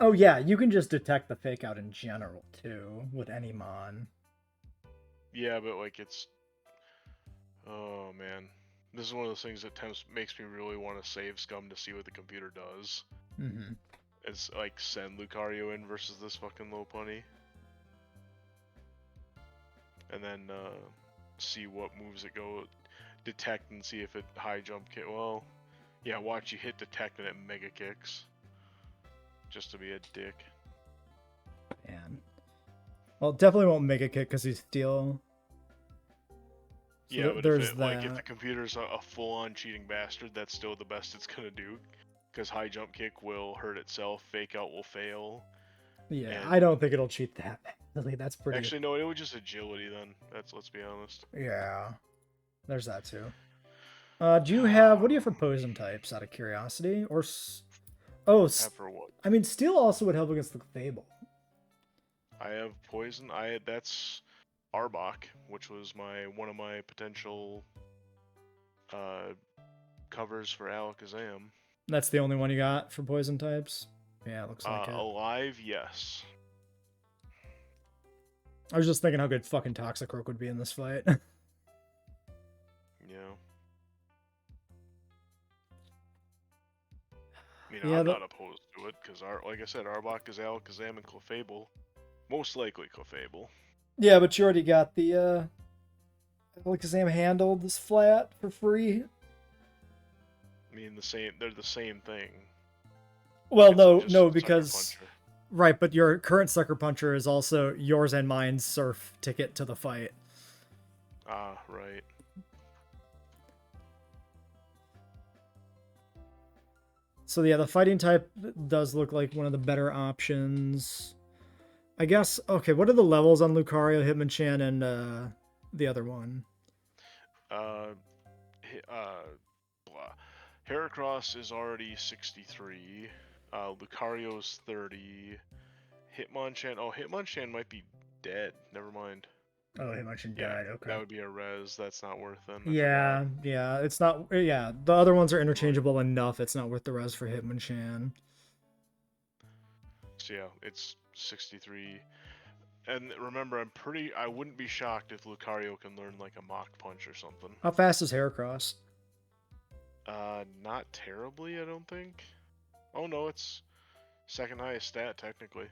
Oh yeah, you can just detect the fake out in general too with any mon. Yeah, but like oh man, this is one of those things that makes me really want to save Scum to see what the computer does. Mm-hmm. It's like send Lucario in versus this fucking low punny, and then see what moves it go, detect and see if it high jump kick. Well, yeah, watch you hit detect and it mega kicks. Just to be a dick. Man. Well, definitely won't make a kick because he's steel. So yeah, but there's if the computer's a full-on cheating bastard, that's still the best it's gonna do. Because high jump kick will hurt itself, fake out will fail. Yeah, I don't think it'll cheat that badly. That's pretty... Actually, no, it was just agility then. Let's be honest. Yeah. There's that too. Do you have... What do you have for poison types, out of curiosity? Or... Oh, For what? I mean, steel also would help against the Fable. I have poison. That's Arbok, which was one of my potential covers for Alakazam. That's the only one you got for poison types? Yeah, it looks like it. Alive, yes. I was just thinking how good fucking Toxicroak would be in this fight. Yeah. I mean, I'm not opposed to it, because, like I said, Arbok is Alakazam and Clefable. Most likely Clefable. Yeah, but you already got the Alakazam handled this flat for free. I mean, they're the same thing. Well, It's no, just because... Sucker Puncher. Right, but your current Sucker Puncher is also yours and mine's surf ticket to the fight. Ah, right. So yeah, the fighting type does look like one of the better options. I guess, okay, what are the levels on Lucario, Hitmonchan, and the other one? Heracross is already 63. Lucario's 30. Hitmonchan might be dead. Never mind. Oh, Hitmonchan died, okay. That would be a res. That's not worth them. Yeah, it's not, yeah, the other ones are interchangeable enough, it's not worth the res for Hitmonchan. So yeah, it's 63. And remember, I wouldn't be shocked if Lucario can learn like a Mach Punch or something. How fast is Heracross? Not terribly, I don't think. Oh no, it's second highest stat technically.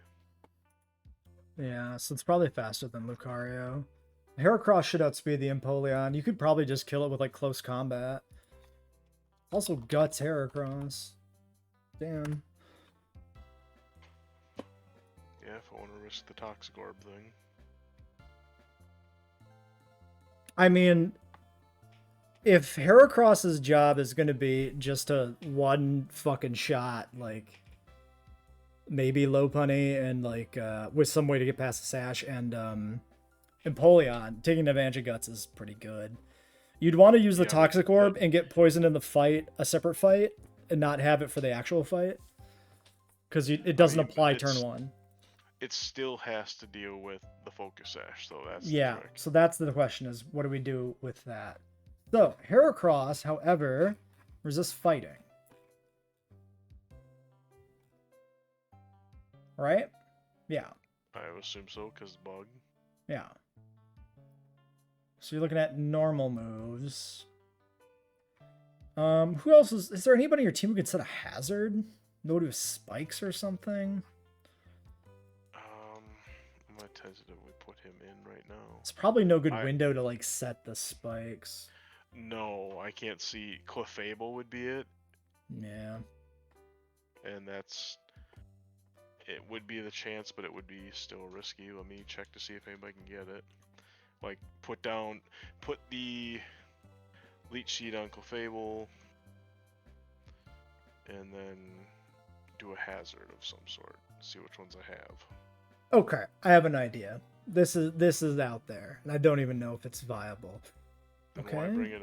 Yeah, so it's probably faster than Lucario. Heracross should outspeed the Empoleon. You could probably just kill it with like close combat. Also guts Heracross. Damn. Yeah, if I want to risk the Toxic Orb thing. I mean, if Heracross's job is going to be just a one fucking shot, like maybe low punny and like with some way to get past the sash and Empoleon, taking advantage of guts is pretty good. You'd want to use the Toxic Orb and get poisoned in the fight, a separate fight, and not have it for the actual fight. Because it doesn't apply turn 1. It still has to deal with the Focus Sash, so that's yeah. the trick. So that's the question: is what do we do with that? So Heracross, however, resists fighting. Right? Yeah. I would assume so, because bug. Yeah. So you're looking at normal moves. Who else is there anybody on your team who can set a hazard? Nobody with spikes or something? I'm gonna tentatively put him in right now. It's probably no good window to like set the spikes. No, I can't see. Clefable would be it. Yeah. And it would be the chance, but it would be still risky. Let me check to see if anybody can get it. Like, put the Leech Seed on Clefable, and then do a hazard of some sort. See which ones I have. Okay, I have an idea. This is out there, and I don't even know if it's viable. And Okay. why bring it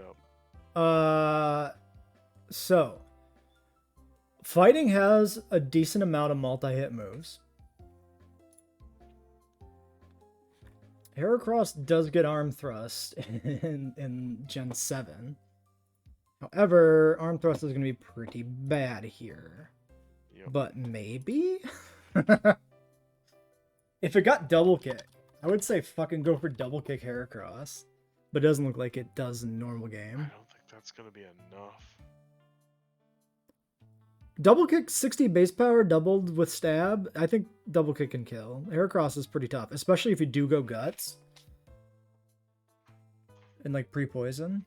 up? So fighting has a decent amount of multi-hit moves. Heracross does get Arm Thrust in Gen 7. However, Arm Thrust is going to be pretty bad here. Yep. But maybe? If it got Double Kick, I would say fucking go for Double Kick Heracross. But it doesn't look like it does in normal game. I don't think that's going to be enough. Double Kick 60 base power doubled with stab. I think Double Kick can kill. Heracross is pretty tough, especially if you do go guts. And like pre-poison.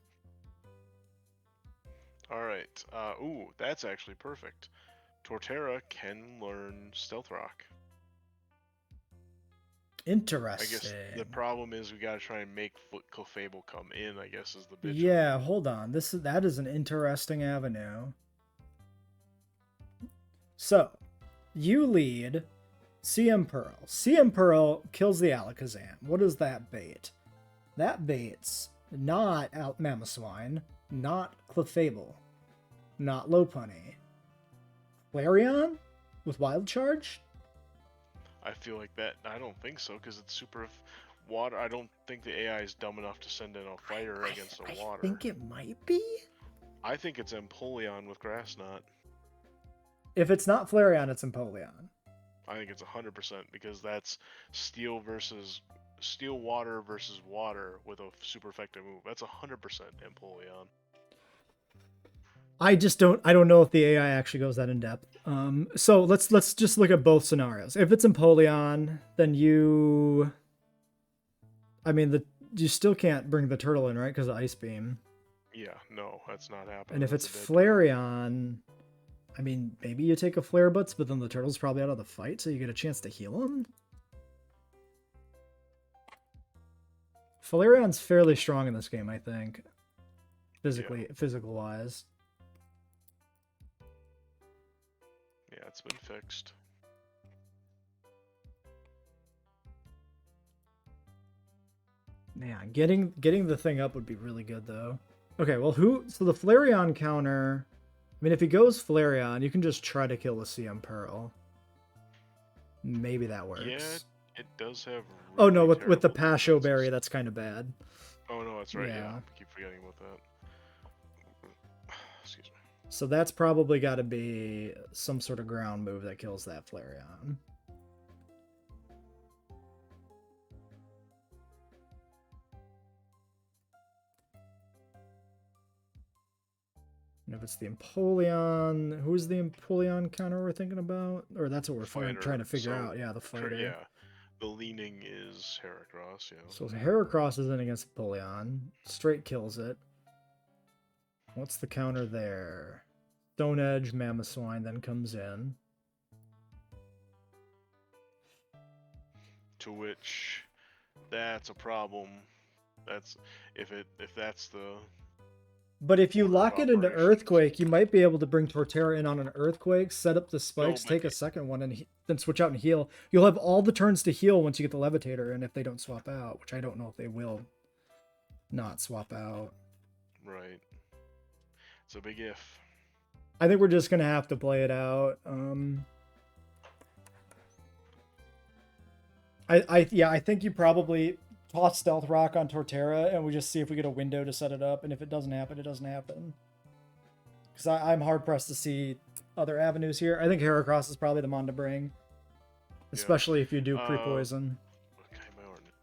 Alright. Ooh, that's actually perfect. Torterra can learn Stealth Rock. Interesting. I guess the problem is we gotta try and make Clefable come in, I guess, is the bitch. Yeah, hold on. That is an interesting avenue. So, you lead CM Pearl. CM Pearl kills the Alakazam. What is that bait? That bait's not Mamoswine, not Clefable, not Lopunny. Flareon with Wild Charge? I feel like that. I don't think so, because it's super water. I don't think the AI is dumb enough to send in a fighter against a water. I think it might be. I think it's Empoleon with Grass Knot. If it's not Flareon, it's Empoleon. I think it's 100% because that's steel water versus water with a super effective move. That's 100% Empoleon. I don't know if the AI actually goes that in depth. So let's just look at both scenarios. If it's Empoleon, then you still can't bring the turtle in, right? Because of Ice Beam. Yeah, no, that's not happening. And if it's Flareon, I mean, maybe you take a Flare Butts, but then the turtle's probably out of the fight, so you get a chance to heal him. Flareon's fairly strong in this game, I think. Physical wise. Yeah, it's been fixed. Man, getting the thing up would be really good though. Okay, well so the Flareon counter, I mean if he goes Flareon, you can just try to kill the CM Pearl. Maybe that works. Yeah, it does have oh no, with the terrible Pasho defenses. Berry, that's kind of bad. Oh no, that's right, yeah. Yeah. I keep forgetting about that. Excuse me. So that's probably got to be some sort of ground move that kills that Flareon. And if it's the Empoleon, who's the Empoleon counter we're thinking about? Or that's what we're Fighter, trying to figure so out. Yeah, the fighter. Yeah, the leaning is Heracross. Yeah. So Heracross is in against Empoleon. Straight kills it. What's the counter there? Stone Edge, Mamoswine then comes in. To which, that's a problem. That's if that's the But if you order of lock it into operations. Earthquake, you might be able to bring Torterra in on an Earthquake, set up the spikes, but take a second one, and then switch out and heal. You'll have all the turns to heal once you get the Levitator, and if they don't swap out, which I don't know if they will not swap out. Right. It's a big if. I think we're just going to have to play it out. I think you probably toss Stealth Rock on Torterra, and we just see if we get a window to set it up, and if it doesn't happen, it doesn't happen. Because I'm hard-pressed to see other avenues here. I think Heracross is probably the mon to bring. Especially if you do pre-poison. Okay,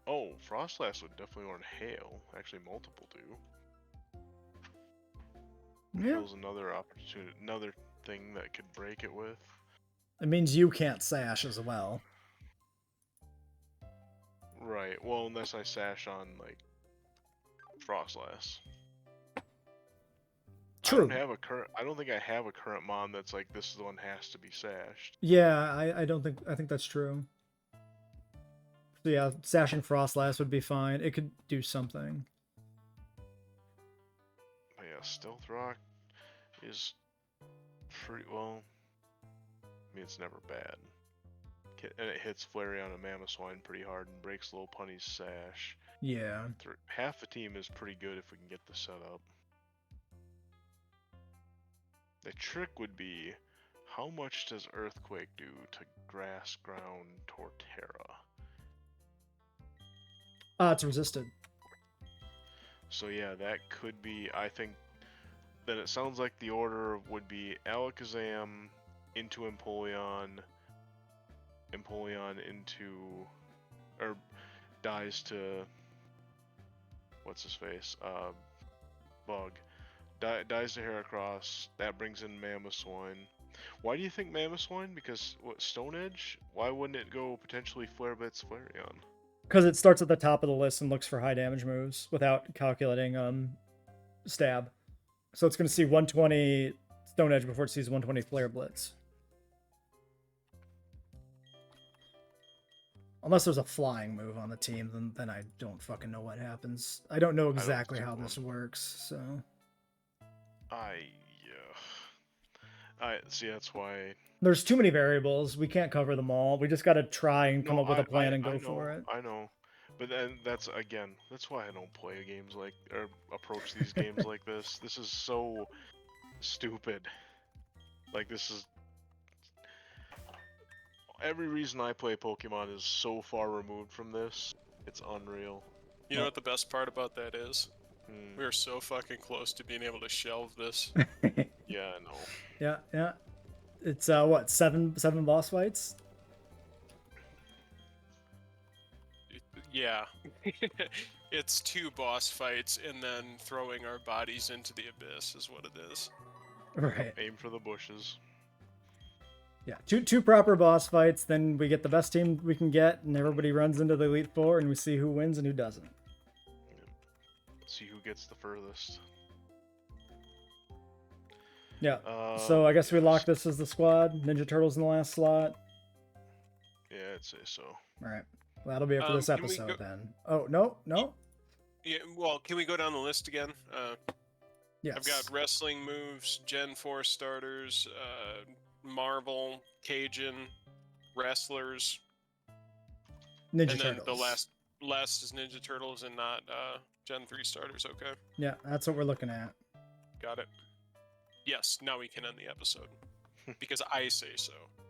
oh, Frostlass would definitely warn Hail. Actually, multiple do. Yeah. Hail's another opportunity, another thing that could break it with. It means you can't sash as well. Right. Well, unless I sash on like Frostlass. True. I don't think I have a current mon that's like this is the one has to be sashed. Yeah, I think that's true. So yeah, sashing Frostlass would be fine. It could do something. But yeah, Stealth Rock is pretty well. I mean, it's never bad. And it hits Flareon and Mamoswine pretty hard and breaks Little Punny's sash. Yeah. Half the team is pretty good if we can get the setup. The trick would be, how much does Earthquake do to Grass Ground Torterra? It's resisted. So yeah, that could be, I think, then it sounds like the order would be Alakazam into Empoleon, Empoleon into, or dies to, what's his face, Bug. Dies to Heracross, that brings in Mamoswine. Why do you think Mamoswine? Because, what, Stone Edge? Why wouldn't it go potentially Flare Blitz Flareon? Because it starts at the top of the list and looks for high damage moves without calculating stab. So it's going to see 120 Stone Edge before it sees 120 Flare Blitz. Unless there's a flying move on the team, then I don't fucking know what happens. I don't know exactly how this works, so... See, that's why... There's too many variables. We can't cover them all. We just got to try and come up with a plan and go for it. I know. But then that's why I don't play games like, or approach these games like this. This is so stupid. Like, this is... Every reason I play Pokemon is so far removed from this. It's unreal. You know what the best part about that is? We are so fucking close to being able to shelve this. Yeah, I know. Yeah. It's what, seven boss fights? Yeah. It's 2 boss fights and then throwing our bodies into the abyss is what it is. Right. Aim for the bushes. Yeah, two proper boss fights, then we get the best team we can get, and everybody runs into the Elite Four, and we see who wins and who doesn't. See who gets the furthest. Yeah, so I guess we lock this as the squad. Ninja Turtles in the last slot. Yeah, I'd say so. Alright, well, that'll be it for this Can we episode then. Oh, no? Yeah, well, can we go down the list again? Yes. I've got wrestling moves, Gen 4 starters, Marvel, Cajun, wrestlers, Ninja and Turtles. then the last is Ninja Turtles and not Gen 3 starters, okay? Yeah, that's what we're looking at. Got it. Yes, now we can end the episode. Because I say so.